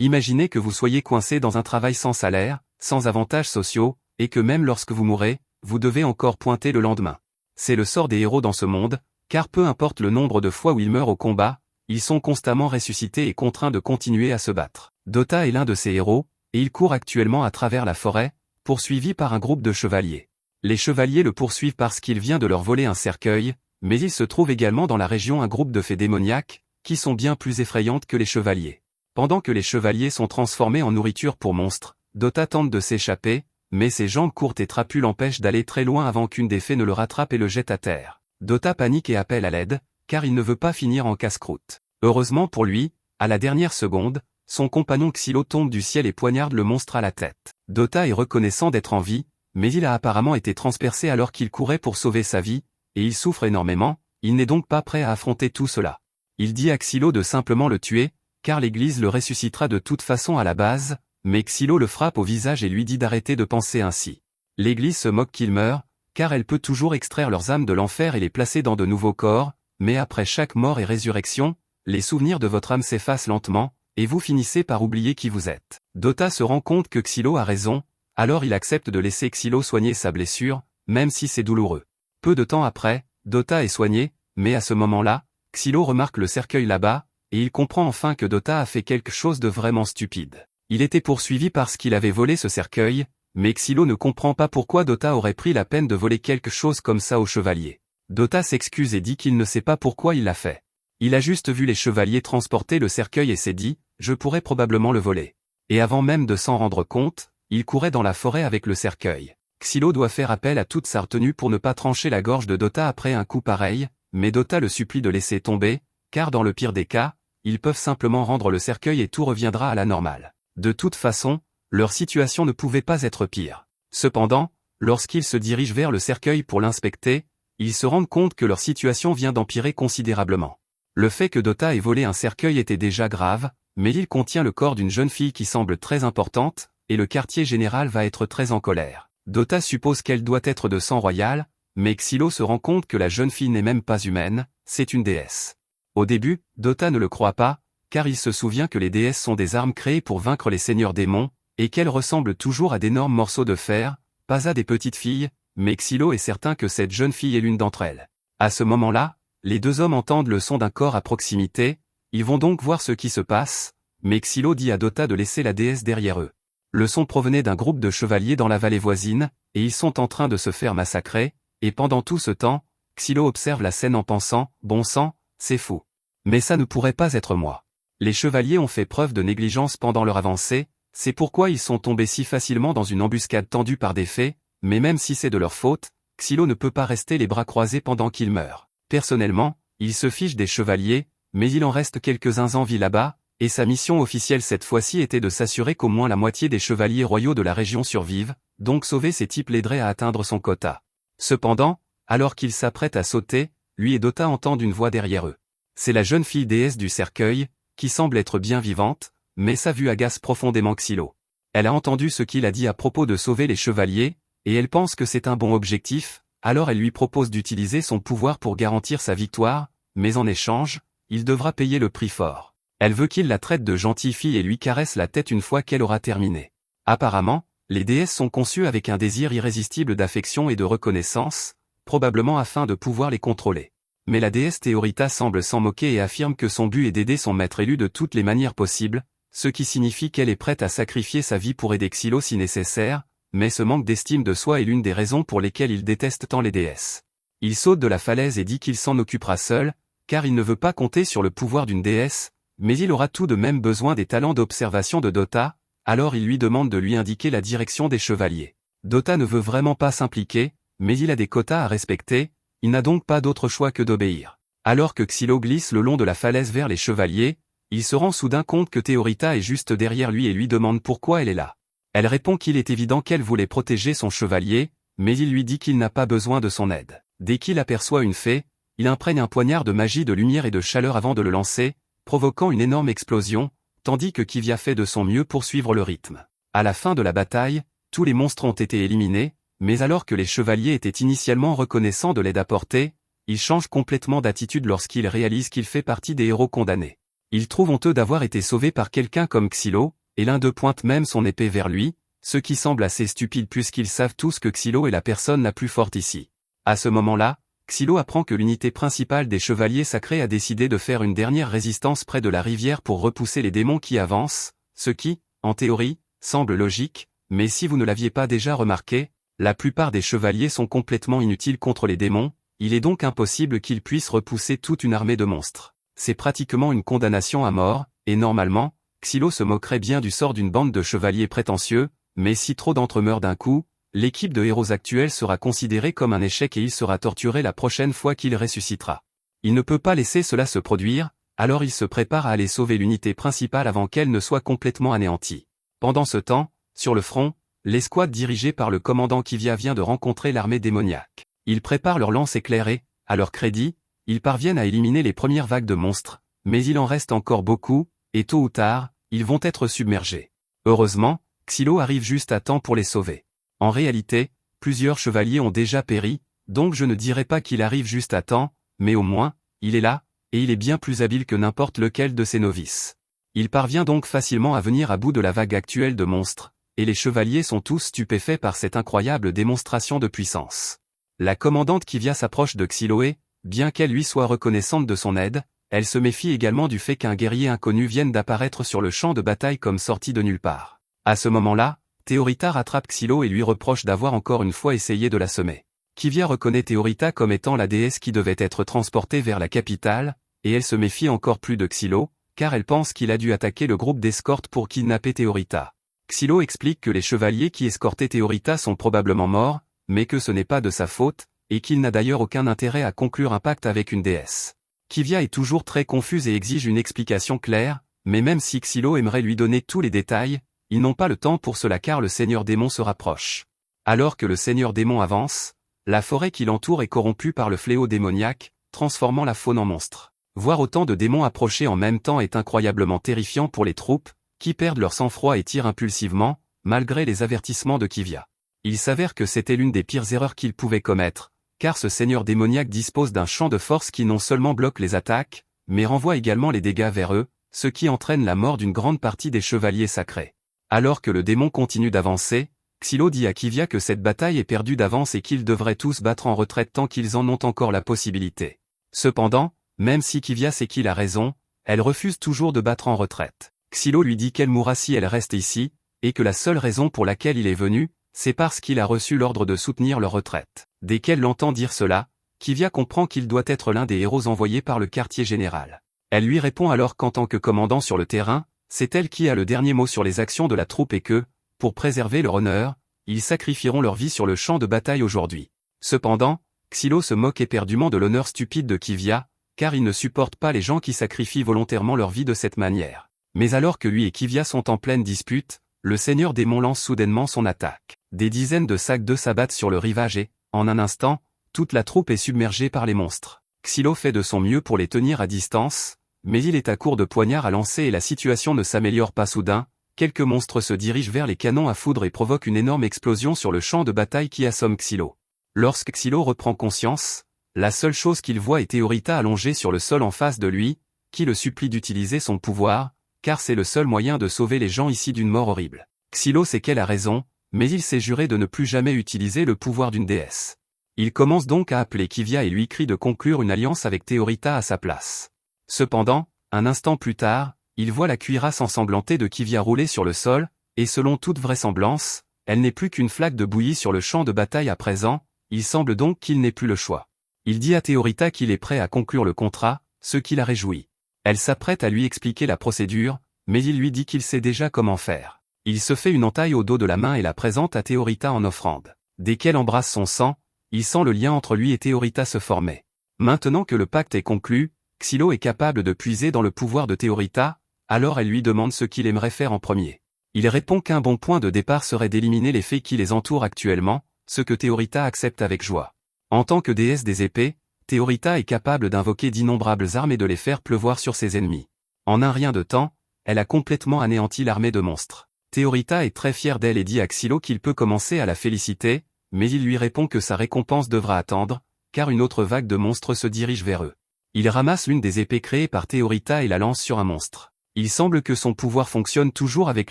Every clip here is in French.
Imaginez que vous soyez coincé dans un travail sans salaire, sans avantages sociaux, et que même lorsque vous mourrez, vous devez encore pointer le lendemain. C'est le sort des héros dans ce monde, car peu importe le nombre de fois où ils meurent au combat, ils sont constamment ressuscités et contraints de continuer à se battre. Dota est l'un de ces héros, et il court actuellement à travers la forêt, poursuivi par un groupe de chevaliers. Les chevaliers le poursuivent parce qu'il vient de leur voler un cercueil, mais il se trouve également dans la région un groupe de fées démoniaques, qui sont bien plus effrayantes que les chevaliers. Pendant que les chevaliers sont transformés en nourriture pour monstres, Dota tente de s'échapper, mais ses jambes courtes et trapues l'empêchent d'aller très loin avant qu'une des fées ne le rattrape et le jette à terre. Dota panique et appelle à l'aide, car il ne veut pas finir en casse-croûte. Heureusement pour lui, à la dernière seconde, son compagnon Xylo tombe du ciel et poignarde le monstre à la tête. Dota est reconnaissant d'être en vie, mais il a apparemment été transpercé alors qu'il courait pour sauver sa vie, et il souffre énormément, il n'est donc pas prêt à affronter tout cela. Il dit à Xylo de simplement le tuer, car l'Église le ressuscitera de toute façon à la base, mais Xylo le frappe au visage et lui dit d'arrêter de penser ainsi. L'Église se moque qu'il meure, car elle peut toujours extraire leurs âmes de l'enfer et les placer dans de nouveaux corps, mais après chaque mort et résurrection, les souvenirs de votre âme s'effacent lentement, et vous finissez par oublier qui vous êtes. Dota se rend compte que Xylo a raison, alors il accepte de laisser Xylo soigner sa blessure, même si c'est douloureux. Peu de temps après, Dota est soigné, mais à ce moment-là, Xylo remarque le cercueil là-bas, et il comprend enfin que Dota a fait quelque chose de vraiment stupide. Il était poursuivi parce qu'il avait volé ce cercueil, mais Xylo ne comprend pas pourquoi Dota aurait pris la peine de voler quelque chose comme ça aux chevaliers. Dota s'excuse et dit qu'il ne sait pas pourquoi il l'a fait. Il a juste vu les chevaliers transporter le cercueil et s'est dit « je pourrais probablement le voler ». Et avant même de s'en rendre compte, il courait dans la forêt avec le cercueil. Xylo doit faire appel à toute sa retenue pour ne pas trancher la gorge de Dota après un coup pareil, mais Dota le supplie de laisser tomber, car dans le pire des cas, ils peuvent simplement rendre le cercueil et tout reviendra à la normale. De toute façon, leur situation ne pouvait pas être pire. Cependant, lorsqu'ils se dirigent vers le cercueil pour l'inspecter, ils se rendent compte que leur situation vient d'empirer considérablement. Le fait que Dota ait volé un cercueil était déjà grave, mais il contient le corps d'une jeune fille qui semble très importante, et le quartier général va être très en colère. Dota suppose qu'elle doit être de sang royal, mais Xylo se rend compte que la jeune fille n'est même pas humaine, c'est une déesse. Au début, Dota ne le croit pas, car il se souvient que les déesses sont des armes créées pour vaincre les seigneurs démons, et qu'elles ressemblent toujours à d'énormes morceaux de fer, pas à des petites filles, mais Xylo est certain que cette jeune fille est l'une d'entre elles. À ce moment-là, les deux hommes entendent le son d'un corps à proximité, ils vont donc voir ce qui se passe, mais Xylo dit à Dota de laisser la déesse derrière eux. Le son provenait d'un groupe de chevaliers dans la vallée voisine, et ils sont en train de se faire massacrer, et pendant tout ce temps, Xylo observe la scène en pensant « bon sang, c'est fou. Mais ça ne pourrait pas être moi. » Les chevaliers ont fait preuve de négligence pendant leur avancée, c'est pourquoi ils sont tombés si facilement dans une embuscade tendue par des fées, mais même si c'est de leur faute, Xylo ne peut pas rester les bras croisés pendant qu'ils meurent. Personnellement, il se fiche des chevaliers, mais il en reste quelques-uns en vie là-bas, et sa mission officielle cette fois-ci était de s'assurer qu'au moins la moitié des chevaliers royaux de la région survivent, donc sauver ces types l'aiderait à atteindre son quota. Cependant, alors qu'il s'apprête à sauter, lui et Dota entendent une voix derrière eux. C'est la jeune fille déesse du cercueil, qui semble être bien vivante, mais sa vue agace profondément Xylo. Elle a entendu ce qu'il a dit à propos de sauver les chevaliers, et elle pense que c'est un bon objectif, alors elle lui propose d'utiliser son pouvoir pour garantir sa victoire, mais en échange, il devra payer le prix fort. Elle veut qu'il la traite de gentille fille et lui caresse la tête une fois qu'elle aura terminé. Apparemment, les déesses sont conçues avec un désir irrésistible d'affection et de reconnaissance, probablement afin de pouvoir les contrôler. Mais la déesse Théorita semble s'en moquer et affirme que son but est d'aider son maître élu de toutes les manières possibles, ce qui signifie qu'elle est prête à sacrifier sa vie pour aider Xylo si nécessaire, mais ce manque d'estime de soi est l'une des raisons pour lesquelles il déteste tant les déesses. Il saute de la falaise et dit qu'il s'en occupera seul, car il ne veut pas compter sur le pouvoir d'une déesse, mais il aura tout de même besoin des talents d'observation de Dota, alors il lui demande de lui indiquer la direction des chevaliers. Dota ne veut vraiment pas s'impliquer, mais il a des quotas à respecter, il n'a donc pas d'autre choix que d'obéir. Alors que Xylo glisse le long de la falaise vers les chevaliers, il se rend soudain compte que Théorita est juste derrière lui et lui demande pourquoi elle est là. Elle répond qu'il est évident qu'elle voulait protéger son chevalier, mais il lui dit qu'il n'a pas besoin de son aide. Dès qu'il aperçoit une fée, il imprègne un poignard de magie de lumière et de chaleur avant de le lancer, provoquant une énorme explosion, tandis que Kivia fait de son mieux pour suivre le rythme. À la fin de la bataille, tous les monstres ont été éliminés, mais alors que les chevaliers étaient initialement reconnaissants de l'aide apportée, ils changent complètement d'attitude lorsqu'ils réalisent qu'il fait partie des héros condamnés. Il trouve honteux d'avoir été sauvé par quelqu'un comme Xylo, et l'un d'eux pointe même son épée vers lui, ce qui semble assez stupide puisqu'ils savent tous que Xylo est la personne la plus forte ici. À ce moment-là, Xylo apprend que l'unité principale des chevaliers sacrés a décidé de faire une dernière résistance près de la rivière pour repousser les démons qui avancent, ce qui, en théorie, semble logique, mais si vous ne l'aviez pas déjà remarqué, la plupart des chevaliers sont complètement inutiles contre les démons, il est donc impossible qu'ils puissent repousser toute une armée de monstres. C'est pratiquement une condamnation à mort, et normalement, Xylo se moquerait bien du sort d'une bande de chevaliers prétentieux, mais si trop d'entre eux meurent d'un coup, l'équipe de héros actuels sera considérée comme un échec et il sera torturé la prochaine fois qu'il ressuscitera. Il ne peut pas laisser cela se produire, alors il se prépare à aller sauver l'unité principale avant qu'elle ne soit complètement anéantie. Pendant ce temps, sur le front, l'escouade dirigée par le commandant Kivia vient de rencontrer l'armée démoniaque. Ils préparent leurs lances éclairées et, à leur crédit, ils parviennent à éliminer les premières vagues de monstres, mais il en reste encore beaucoup, et tôt ou tard, ils vont être submergés. Heureusement, Xylo arrive juste à temps pour les sauver. En réalité, plusieurs chevaliers ont déjà péri, donc je ne dirais pas qu'il arrive juste à temps, mais au moins, il est là, et il est bien plus habile que n'importe lequel de ses novices. Il parvient donc facilement à venir à bout de la vague actuelle de monstres, et les chevaliers sont tous stupéfaits par cette incroyable démonstration de puissance. La commandante Kivia s'approche de Xylo et, bien qu'elle lui soit reconnaissante de son aide, elle se méfie également du fait qu'un guerrier inconnu vienne d'apparaître sur le champ de bataille comme sorti de nulle part. À ce moment-là, Théorita rattrape Xylo et lui reproche d'avoir encore une fois essayé de la semer. Kivia reconnaît Théorita comme étant la déesse qui devait être transportée vers la capitale, et elle se méfie encore plus de Xylo, car elle pense qu'il a dû attaquer le groupe d'escorte pour kidnapper Théorita. Xylo explique que les chevaliers qui escortaient Théorita sont probablement morts, mais que ce n'est pas de sa faute, et qu'il n'a d'ailleurs aucun intérêt à conclure un pacte avec une déesse. Kivia est toujours très confuse et exige une explication claire, mais même si Xylo aimerait lui donner tous les détails, ils n'ont pas le temps pour cela car le seigneur démon se rapproche. Alors que le seigneur démon avance, la forêt qui l'entoure est corrompue par le fléau démoniaque, transformant la faune en monstre. Voir autant de démons approcher en même temps est incroyablement terrifiant pour les troupes, qui perdent leur sang-froid et tirent impulsivement, malgré les avertissements de Kivia. Il s'avère que c'était l'une des pires erreurs qu'ils pouvaient commettre, car ce seigneur démoniaque dispose d'un champ de force qui non seulement bloque les attaques, mais renvoie également les dégâts vers eux, ce qui entraîne la mort d'une grande partie des chevaliers sacrés. Alors que le démon continue d'avancer, Xylo dit à Kivia que cette bataille est perdue d'avance et qu'ils devraient tous battre en retraite tant qu'ils en ont encore la possibilité. Cependant, même si Kivia sait qu'il a raison, elle refuse toujours de battre en retraite. Xylo lui dit qu'elle mourra si elle reste ici, et que la seule raison pour laquelle il est venu, c'est parce qu'il a reçu l'ordre de soutenir leur retraite. Dès qu'elle l'entend dire cela, Kivia comprend qu'il doit être l'un des héros envoyés par le quartier général. Elle lui répond alors qu'en tant que commandant sur le terrain, c'est elle qui a le dernier mot sur les actions de la troupe et que, pour préserver leur honneur, ils sacrifieront leur vie sur le champ de bataille aujourd'hui. Cependant, Xylo se moque éperdument de l'honneur stupide de Kivia, car il ne supporte pas les gens qui sacrifient volontairement leur vie de cette manière. Mais alors que lui et Kivia sont en pleine dispute, le seigneur démon lance soudainement son attaque. Des dizaines de sacs d'œufs s'abattent sur le rivage et, en un instant, toute la troupe est submergée par les monstres. Xylo fait de son mieux pour les tenir à distance, mais il est à court de poignards à lancer et la situation ne s'améliore pas soudain. Quelques monstres se dirigent vers les canons à foudre et provoquent une énorme explosion sur le champ de bataille qui assomme Xylo. Lorsque Xylo reprend conscience, la seule chose qu'il voit est Théorita allongée sur le sol en face de lui, qui le supplie d'utiliser son pouvoir, car c'est le seul moyen de sauver les gens ici d'une mort horrible. Xylo sait qu'elle a raison, mais il s'est juré de ne plus jamais utiliser le pouvoir d'une déesse. Il commence donc à appeler Kivia et lui crie de conclure une alliance avec Théorita à sa place. Cependant, un instant plus tard, il voit la cuirasse ensanglantée de Kivia rouler sur le sol, et selon toute vraisemblance, elle n'est plus qu'une flaque de bouillie sur le champ de bataille à présent, il semble donc qu'il n'ait plus le choix. Il dit à Théorita qu'il est prêt à conclure le contrat, ce qui la réjouit. Elle s'apprête à lui expliquer la procédure, mais il lui dit qu'il sait déjà comment faire. Il se fait une entaille au dos de la main et la présente à Théorita en offrande. Dès qu'elle embrasse son sang, il sent le lien entre lui et Théorita se former. Maintenant que le pacte est conclu, Xylo est capable de puiser dans le pouvoir de Théorita, alors elle lui demande ce qu'il aimerait faire en premier. Il répond qu'un bon point de départ serait d'éliminer les fées qui les entourent actuellement, ce que Théorita accepte avec joie. En tant que déesse des épées, Théorita est capable d'invoquer d'innombrables armes et de les faire pleuvoir sur ses ennemis. En un rien de temps, elle a complètement anéanti l'armée de monstres. Théorita est très fière d'elle et dit à Xylo qu'il peut commencer à la féliciter, mais il lui répond que sa récompense devra attendre, car une autre vague de monstres se dirige vers eux. Il ramasse l'une des épées créées par Théorita et la lance sur un monstre. Il semble que son pouvoir fonctionne toujours avec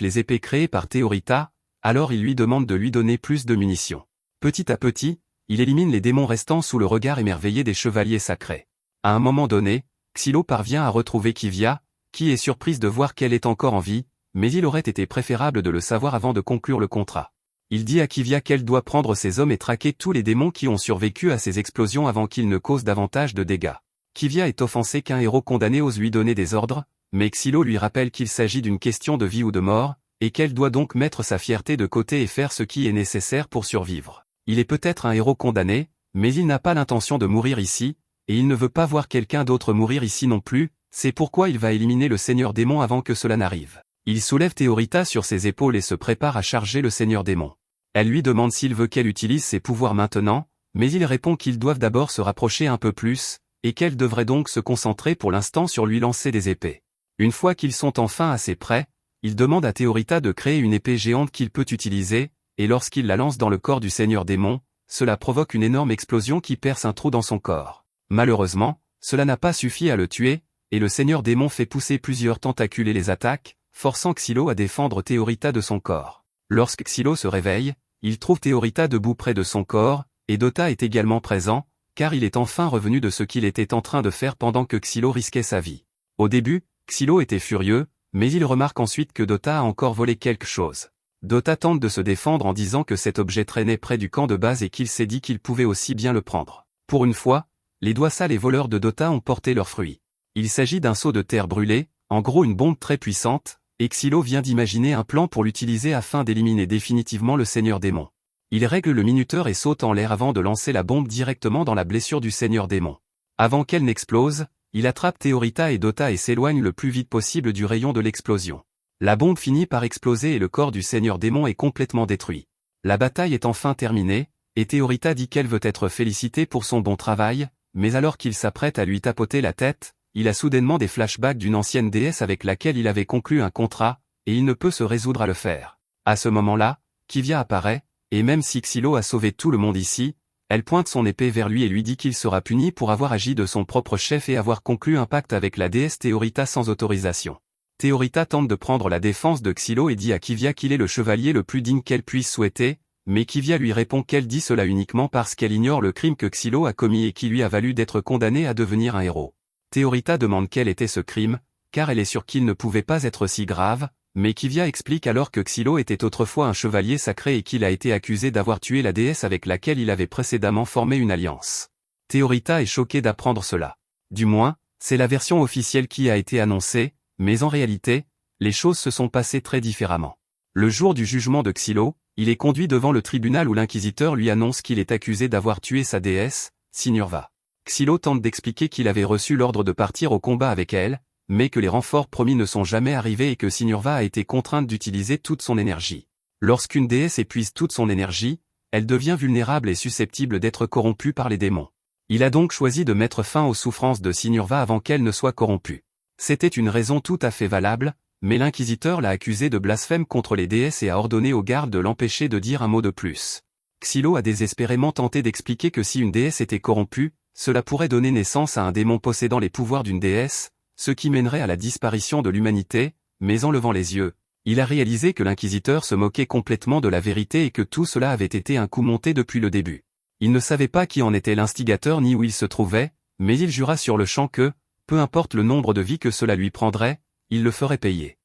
les épées créées par Théorita, alors il lui demande de lui donner plus de munitions. Petit à petit, il élimine les démons restants sous le regard émerveillé des chevaliers sacrés. À un moment donné, Xylo parvient à retrouver Kivia, qui est surprise de voir qu'elle est encore en vie, mais il aurait été préférable de le savoir avant de conclure le contrat. Il dit à Kivia qu'elle doit prendre ses hommes et traquer tous les démons qui ont survécu à ces explosions avant qu'ils ne causent davantage de dégâts. Kivia est offensée qu'un héros condamné ose lui donner des ordres, mais Xylo lui rappelle qu'il s'agit d'une question de vie ou de mort, et qu'elle doit donc mettre sa fierté de côté et faire ce qui est nécessaire pour survivre. Il est peut-être un héros condamné, mais il n'a pas l'intention de mourir ici, et il ne veut pas voir quelqu'un d'autre mourir ici non plus, c'est pourquoi il va éliminer le Seigneur Démon avant que cela n'arrive. Il soulève Théorita sur ses épaules et se prépare à charger le Seigneur Démon. Elle lui demande s'il veut qu'elle utilise ses pouvoirs maintenant, mais il répond qu'ils doivent d'abord se rapprocher un peu plus, et qu'elle devrait donc se concentrer pour l'instant sur lui lancer des épées. Une fois qu'ils sont enfin assez près, il demande à Théorita de créer une épée géante qu'il peut utiliser, et lorsqu'il la lance dans le corps du Seigneur Démon, cela provoque une énorme explosion qui perce un trou dans son corps. Malheureusement, cela n'a pas suffi à le tuer, et le Seigneur Démon fait pousser plusieurs tentacules et les attaque, forçant Xylo à défendre Théorita de son corps. Lorsque Xylo se réveille, il trouve Théorita debout près de son corps, et Dota est également présent, car il est enfin revenu de ce qu'il était en train de faire pendant que Xylo risquait sa vie. Au début, Xylo était furieux, mais il remarque ensuite que Dota a encore volé quelque chose. Dota tente de se défendre en disant que cet objet traînait près du camp de base et qu'il s'est dit qu'il pouvait aussi bien le prendre. Pour une fois, les doigts sales et voleurs de Dota ont porté leurs fruits. Il s'agit d'un seau de terre brûlée, en gros une bombe très puissante, et Xylo vient d'imaginer un plan pour l'utiliser afin d'éliminer définitivement le Seigneur Démon. Il règle le minuteur et saute en l'air avant de lancer la bombe directement dans la blessure du Seigneur Démon. Avant qu'elle n'explose, il attrape Théorita et Dota et s'éloigne le plus vite possible du rayon de l'explosion. La bombe finit par exploser et le corps du Seigneur Démon est complètement détruit. La bataille est enfin terminée, et Théorita dit qu'elle veut être félicitée pour son bon travail, mais alors qu'il s'apprête à lui tapoter la tête, il a soudainement des flashbacks d'une ancienne déesse avec laquelle il avait conclu un contrat, et il ne peut se résoudre à le faire. À ce moment-là, Kivia apparaît, et même si Xylo a sauvé tout le monde ici, elle pointe son épée vers lui et lui dit qu'il sera puni pour avoir agi de son propre chef et avoir conclu un pacte avec la déesse Théorita sans autorisation. Théorita tente de prendre la défense de Xylo et dit à Kivia qu'il est le chevalier le plus digne qu'elle puisse souhaiter, mais Kivia lui répond qu'elle dit cela uniquement parce qu'elle ignore le crime que Xylo a commis et qui lui a valu d'être condamné à devenir un héros. Théorita demande quel était ce crime, car elle est sûre qu'il ne pouvait pas être si grave, mais Kivia explique alors que Xylo était autrefois un chevalier sacré et qu'il a été accusé d'avoir tué la déesse avec laquelle il avait précédemment formé une alliance. Théorita est choquée d'apprendre cela. Du moins, c'est la version officielle qui a été annoncée, mais en réalité, les choses se sont passées très différemment. Le jour du jugement de Xylo, il est conduit devant le tribunal où l'inquisiteur lui annonce qu'il est accusé d'avoir tué sa déesse, Sinurva. Xylo tente d'expliquer qu'il avait reçu l'ordre de partir au combat avec elle, mais que les renforts promis ne sont jamais arrivés et que Sinurva a été contrainte d'utiliser toute son énergie. Lorsqu'une déesse épuise toute son énergie, elle devient vulnérable et susceptible d'être corrompue par les démons. Il a donc choisi de mettre fin aux souffrances de Sinurva avant qu'elle ne soit corrompue. C'était une raison tout à fait valable, mais l'inquisiteur l'a accusé de blasphème contre les déesses et a ordonné aux gardes de l'empêcher de dire un mot de plus. Xylo a désespérément tenté d'expliquer que si une déesse était corrompue, cela pourrait donner naissance à un démon possédant les pouvoirs d'une déesse, ce qui mènerait à la disparition de l'humanité, mais en levant les yeux, il a réalisé que l'inquisiteur se moquait complètement de la vérité et que tout cela avait été un coup monté depuis le début. Il ne savait pas qui en était l'instigateur ni où il se trouvait, mais il jura sur le champ que, peu importe le nombre de vies que cela lui prendrait, il le ferait payer.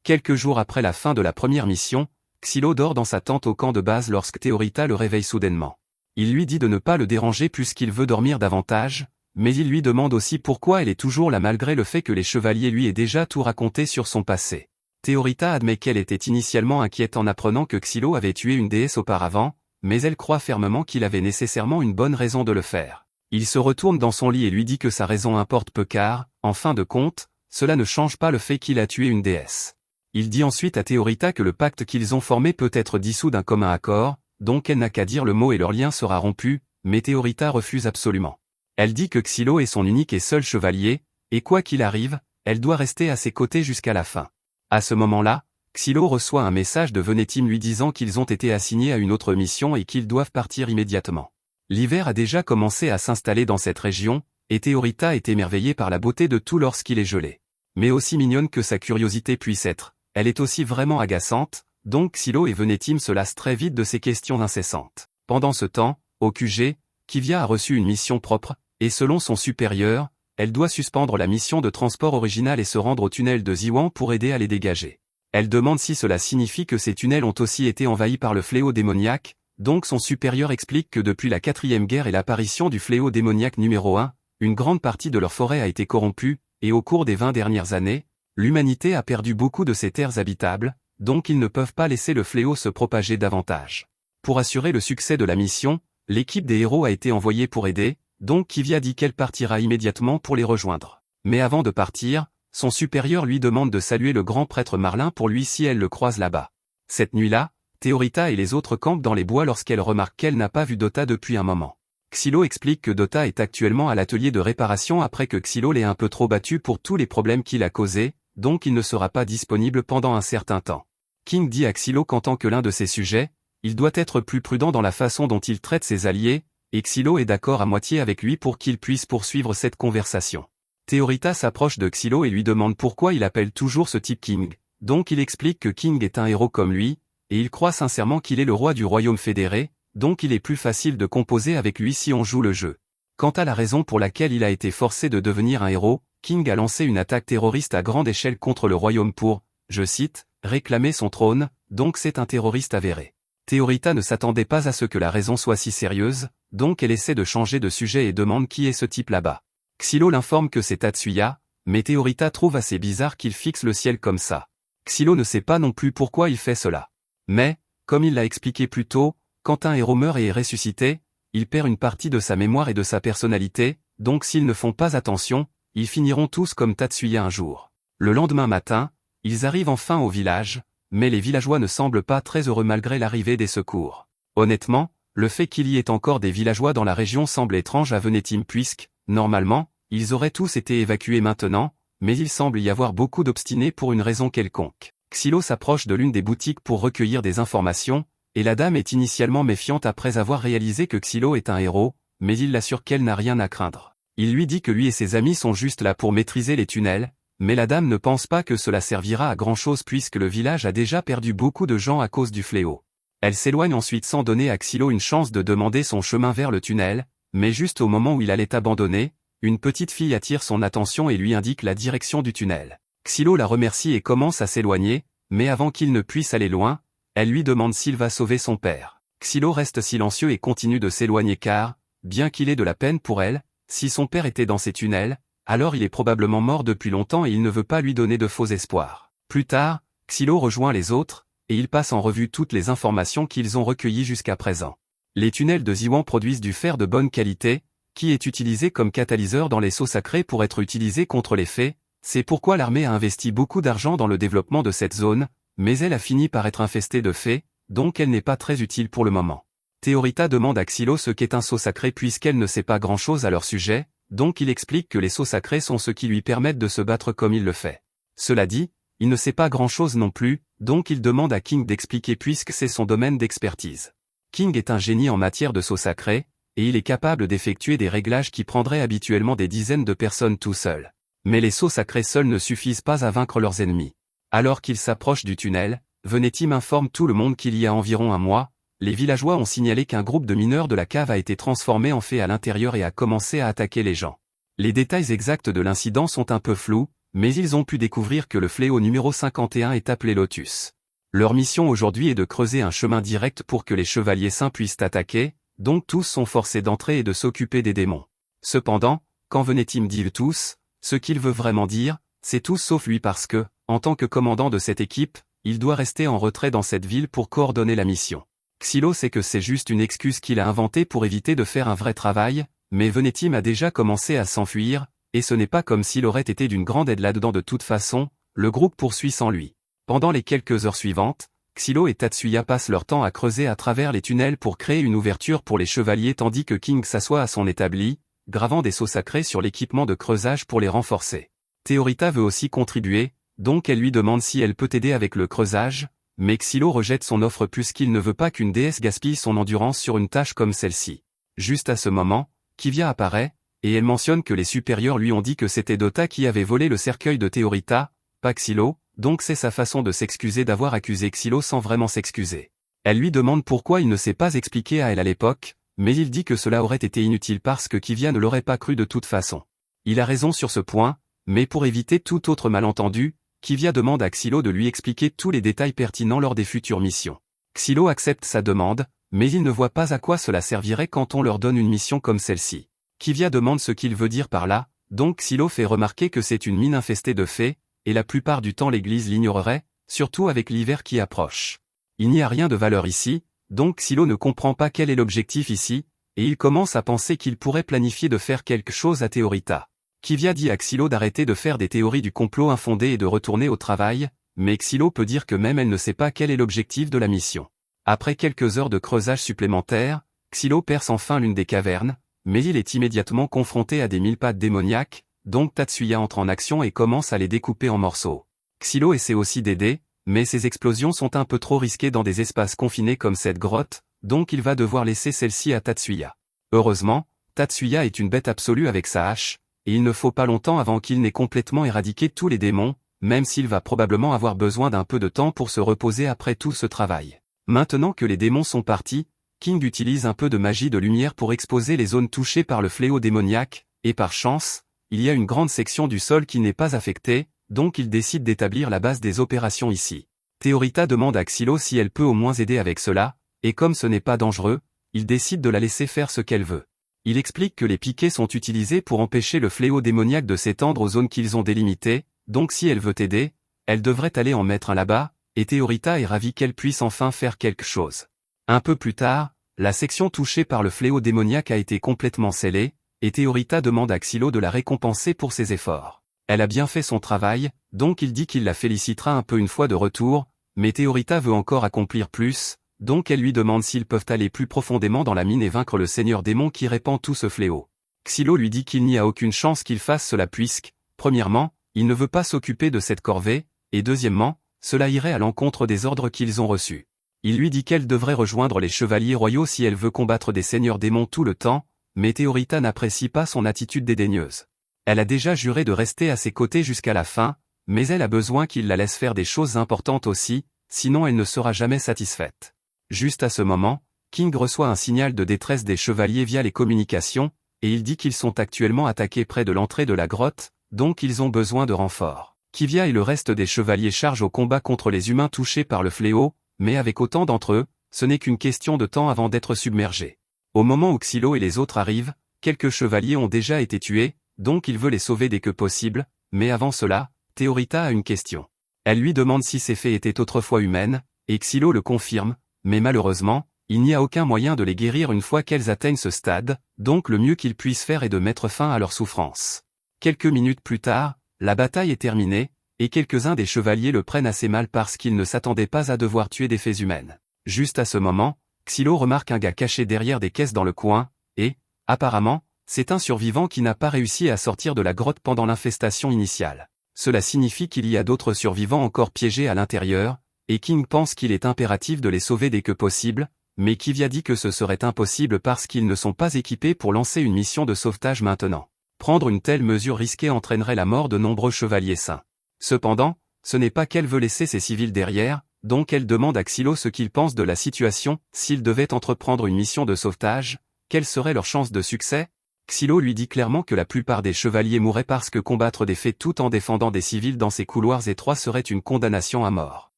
Quelques jours après la fin de la première mission, Xylo dort dans sa tente au camp de base lorsque Théorita le réveille soudainement. Il lui dit de ne pas le déranger puisqu'il veut dormir davantage, mais il lui demande aussi pourquoi elle est toujours là malgré le fait que les chevaliers lui aient déjà tout raconté sur son passé. Théorita admet qu'elle était initialement inquiète en apprenant que Xylo avait tué une déesse auparavant, mais elle croit fermement qu'il avait nécessairement une bonne raison de le faire. Il se retourne dans son lit et lui dit que sa raison importe peu car, en fin de compte, cela ne change pas le fait qu'il a tué une déesse. Il dit ensuite à Théorita que le pacte qu'ils ont formé peut être dissous d'un commun accord, donc elle n'a qu'à dire le mot et leur lien sera rompu, mais Théorita refuse absolument. Elle dit que Xylo est son unique et seul chevalier, et quoi qu'il arrive, elle doit rester à ses côtés jusqu'à la fin. À ce moment-là, Xylo reçoit un message de Venetim lui disant qu'ils ont été assignés à une autre mission et qu'ils doivent partir immédiatement. L'hiver a déjà commencé à s'installer dans cette région, et Theorita est émerveillée par la beauté de tout lorsqu'il est gelé. Mais aussi mignonne que sa curiosité puisse être, elle est aussi vraiment agaçante, donc Xylo et Venetim se lassent très vite de ces questions incessantes. Pendant ce temps, au QG, Kivia a reçu une mission propre, et selon son supérieur, elle doit suspendre la mission de transport originale et se rendre au tunnel de Ziwan pour aider à les dégager. Elle demande si cela signifie que ces tunnels ont aussi été envahis par le fléau démoniaque, donc son supérieur explique que depuis la 4e guerre et l'apparition du fléau démoniaque numéro 1, une grande partie de leur forêt a été corrompue, et au cours des 20 dernières années, l'humanité a perdu beaucoup de ses terres habitables, donc ils ne peuvent pas laisser le fléau se propager davantage. Pour assurer le succès de la mission, l'équipe des héros a été envoyée pour aider, donc Kivia dit qu'elle partira immédiatement pour les rejoindre. Mais avant de partir, son supérieur lui demande de saluer le grand prêtre Marlin pour lui si elle le croise là-bas. Cette nuit-là, Theorita et les autres campent dans les bois lorsqu'elle remarque qu'elle n'a pas vu Dota depuis un moment. Xylo explique que Dota est actuellement à l'atelier de réparation après que Xylo l'ait un peu trop battu pour tous les problèmes qu'il a causés, donc il ne sera pas disponible pendant un certain temps. King dit à Xylo qu'en tant que l'un de ses sujets, il doit être plus prudent dans la façon dont il traite ses alliés, et Xylo est d'accord à moitié avec lui pour qu'il puisse poursuivre cette conversation. Theorita s'approche de Xylo et lui demande pourquoi il appelle toujours ce type King, donc il explique que King est un héros comme lui, et il croit sincèrement qu'il est le roi du royaume fédéré, donc il est plus facile de composer avec lui si on joue le jeu. Quant à la raison pour laquelle il a été forcé de devenir un héros, King a lancé une attaque terroriste à grande échelle contre le royaume pour, je cite, réclamer son trône, donc c'est un terroriste avéré. Theorita ne s'attendait pas à ce que la raison soit si sérieuse, donc elle essaie de changer de sujet et demande qui est ce type là-bas. Xylo l'informe que c'est Tatsuya, mais Theorita trouve assez bizarre qu'il fixe le ciel comme ça. Xylo ne sait pas non plus pourquoi il fait cela. Mais, comme il l'a expliqué plus tôt, quand un héros meurt et est ressuscité, il perd une partie de sa mémoire et de sa personnalité, donc s'ils ne font pas attention, ils finiront tous comme Tatsuya un jour. Le lendemain matin, ils arrivent enfin au village, mais les villageois ne semblent pas très heureux malgré l'arrivée des secours. Honnêtement, le fait qu'il y ait encore des villageois dans la région semble étrange à Venetim puisque, normalement, ils auraient tous été évacués maintenant, mais il semble y avoir beaucoup d'obstinés pour une raison quelconque. Xylo s'approche de l'une des boutiques pour recueillir des informations, et la dame est initialement méfiante après avoir réalisé que Xylo est un héros, mais il l'assure qu'elle n'a rien à craindre. Il lui dit que lui et ses amis sont juste là pour maîtriser les tunnels, mais la dame ne pense pas que cela servira à grand-chose puisque le village a déjà perdu beaucoup de gens à cause du fléau. Elle s'éloigne ensuite sans donner à Xylo une chance de demander son chemin vers le tunnel, mais juste au moment où il allait abandonner, une petite fille attire son attention et lui indique la direction du tunnel. Xylo la remercie et commence à s'éloigner, mais avant qu'il ne puisse aller loin, elle lui demande s'il va sauver son père. Xylo reste silencieux et continue de s'éloigner car, bien qu'il ait de la peine pour elle, si son père était dans ces tunnels, alors il est probablement mort depuis longtemps et il ne veut pas lui donner de faux espoirs. Plus tard, Xylo rejoint les autres, et ils passent en revue toutes les informations qu'ils ont recueillies jusqu'à présent. Les tunnels de Ziwan produisent du fer de bonne qualité, qui est utilisé comme catalyseur dans les sceaux sacrés pour être utilisé contre les fées. C'est pourquoi l'armée a investi beaucoup d'argent dans le développement de cette zone, mais elle a fini par être infestée de fées, donc elle n'est pas très utile pour le moment. Theorita demande à Xylo ce qu'est un sceau sacré puisqu'elle ne sait pas grand-chose à leur sujet, donc il explique que les sceaux sacrés sont ceux qui lui permettent de se battre comme il le fait. Cela dit, il ne sait pas grand-chose non plus, donc il demande à King d'expliquer puisque c'est son domaine d'expertise. King est un génie en matière de sceaux sacrés, et il est capable d'effectuer des réglages qui prendraient habituellement des dizaines de personnes tout seul. Mais les sceaux sacrés seuls ne suffisent pas à vaincre leurs ennemis. Alors qu'ils s'approchent du tunnel, Venetim informe tout le monde qu'il y a environ un mois, les villageois ont signalé qu'un groupe de mineurs de la cave a été transformé en fée à l'intérieur et a commencé à attaquer les gens. Les détails exacts de l'incident sont un peu flous, mais ils ont pu découvrir que le fléau numéro 51 est appelé Lotus. Leur mission aujourd'hui est de creuser un chemin direct pour que les chevaliers saints puissent attaquer, donc tous sont forcés d'entrer et de s'occuper des démons. Cependant, quand Venetim dit tous, ce qu'il veut vraiment dire, c'est tous sauf lui parce que, en tant que commandant de cette équipe, il doit rester en retrait dans cette ville pour coordonner la mission. Xylo sait que c'est juste une excuse qu'il a inventée pour éviter de faire un vrai travail, mais Venetim a déjà commencé à s'enfuir, et ce n'est pas comme s'il aurait été d'une grande aide là-dedans de toute façon, le groupe poursuit sans lui. Pendant les quelques heures suivantes, Xylo et Tatsuya passent leur temps à creuser à travers les tunnels pour créer une ouverture pour les chevaliers tandis que King s'assoit à son établi, gravant des sceaux sacrés sur l'équipement de creusage pour les renforcer. Theorita veut aussi contribuer, donc elle lui demande si elle peut aider avec le creusage, mais Xylo rejette son offre puisqu'il ne veut pas qu'une déesse gaspille son endurance sur une tâche comme celle-ci. Juste à ce moment, Kivia apparaît, et elle mentionne que les supérieurs lui ont dit que c'était Dota qui avait volé le cercueil de Théorita, pas Xylo, donc c'est sa façon de s'excuser d'avoir accusé Xylo sans vraiment s'excuser. Elle lui demande pourquoi il ne s'est pas expliqué à elle à l'époque, mais il dit que cela aurait été inutile parce que Kivia ne l'aurait pas cru de toute façon. Il a raison sur ce point, mais pour éviter tout autre malentendu, Kivia demande à Xylo de lui expliquer tous les détails pertinents lors des futures missions. Xylo accepte sa demande, mais il ne voit pas à quoi cela servirait quand on leur donne une mission comme celle-ci. Kivia demande ce qu'il veut dire par là, donc Xylo fait remarquer que c'est une mine infestée de fées, et la plupart du temps l'église l'ignorerait, surtout avec l'hiver qui approche. Il n'y a rien de valeur ici, donc Xylo ne comprend pas quel est l'objectif ici, et il commence à penser qu'il pourrait planifier de faire quelque chose à Théorita. Kivia dit à Xylo d'arrêter de faire des théories du complot infondées et de retourner au travail, mais Xylo peut dire que même elle ne sait pas quel est l'objectif de la mission. Après quelques heures de creusage supplémentaires, Xylo perce enfin l'une des cavernes, mais il est immédiatement confronté à des mille pattes démoniaques, donc Tatsuya entre en action et commence à les découper en morceaux. Xylo essaie aussi d'aider, mais ces explosions sont un peu trop risquées dans des espaces confinés comme cette grotte, donc il va devoir laisser celle-ci à Tatsuya. Heureusement, Tatsuya est une bête absolue avec sa hache, et il ne faut pas longtemps avant qu'il n'ait complètement éradiqué tous les démons, même s'il va probablement avoir besoin d'un peu de temps pour se reposer après tout ce travail. Maintenant que les démons sont partis, King utilise un peu de magie de lumière pour exposer les zones touchées par le fléau démoniaque, et par chance, il y a une grande section du sol qui n'est pas affectée, donc il décide d'établir la base des opérations ici. Théorita demande à Xylo si elle peut au moins aider avec cela, et comme ce n'est pas dangereux, il décide de la laisser faire ce qu'elle veut. Il explique que les piquets sont utilisés pour empêcher le fléau démoniaque de s'étendre aux zones qu'ils ont délimitées, donc si elle veut aider, elle devrait aller en mettre un là-bas, et Théorita est ravie qu'elle puisse enfin faire quelque chose. Un peu plus tard, la section touchée par le fléau démoniaque a été complètement scellée, et Théorita demande à Xylo de la récompenser pour ses efforts. Elle a bien fait son travail, donc il dit qu'il la félicitera un peu une fois de retour, mais Théorita veut encore accomplir plus, donc elle lui demande s'ils peuvent aller plus profondément dans la mine et vaincre le seigneur démon qui répand tout ce fléau. Xylo lui dit qu'il n'y a aucune chance qu'il fasse cela puisque, premièrement, il ne veut pas s'occuper de cette corvée, et deuxièmement, cela irait à l'encontre des ordres qu'ils ont reçus. Il lui dit qu'elle devrait rejoindre les chevaliers royaux si elle veut combattre des seigneurs démons tout le temps, mais Théorita n'apprécie pas son attitude dédaigneuse. Elle a déjà juré de rester à ses côtés jusqu'à la fin, mais elle a besoin qu'il la laisse faire des choses importantes aussi, sinon elle ne sera jamais satisfaite. Juste à ce moment, King reçoit un signal de détresse des chevaliers via les communications, et il dit qu'ils sont actuellement attaqués près de l'entrée de la grotte, donc ils ont besoin de renforts. Kivia et le reste des chevaliers chargent au combat contre les humains touchés par le fléau, mais avec autant d'entre eux, ce n'est qu'une question de temps avant d'être submergés. Au moment où Xylo et les autres arrivent, quelques chevaliers ont déjà été tués, donc il veut les sauver dès que possible, mais avant cela, Théorita a une question. Elle lui demande si ces fées étaient autrefois humaines, et Xylo le confirme, mais malheureusement, il n'y a aucun moyen de les guérir une fois qu'elles atteignent ce stade, donc le mieux qu'ils puissent faire est de mettre fin à leur souffrance. Quelques minutes plus tard, la bataille est terminée, et quelques-uns des chevaliers le prennent assez mal parce qu'ils ne s'attendaient pas à devoir tuer des fées humaines. Juste à ce moment, Xylo remarque un gars caché derrière des caisses dans le coin, et, apparemment, c'est un survivant qui n'a pas réussi à sortir de la grotte pendant l'infestation initiale. Cela signifie qu'il y a d'autres survivants encore piégés à l'intérieur, et King pense qu'il est impératif de les sauver dès que possible, mais Kivia dit que ce serait impossible parce qu'ils ne sont pas équipés pour lancer une mission de sauvetage maintenant. Prendre une telle mesure risquée entraînerait la mort de nombreux chevaliers saints. Cependant, ce n'est pas qu'elle veut laisser ses civils derrière, donc elle demande à Xylo ce qu'il pense de la situation, s'ils devaient entreprendre une mission de sauvetage, quelle serait leur chance de succès? Xylo lui dit clairement que la plupart des chevaliers mourraient parce que combattre des fées tout en défendant des civils dans ces couloirs étroits serait une condamnation à mort.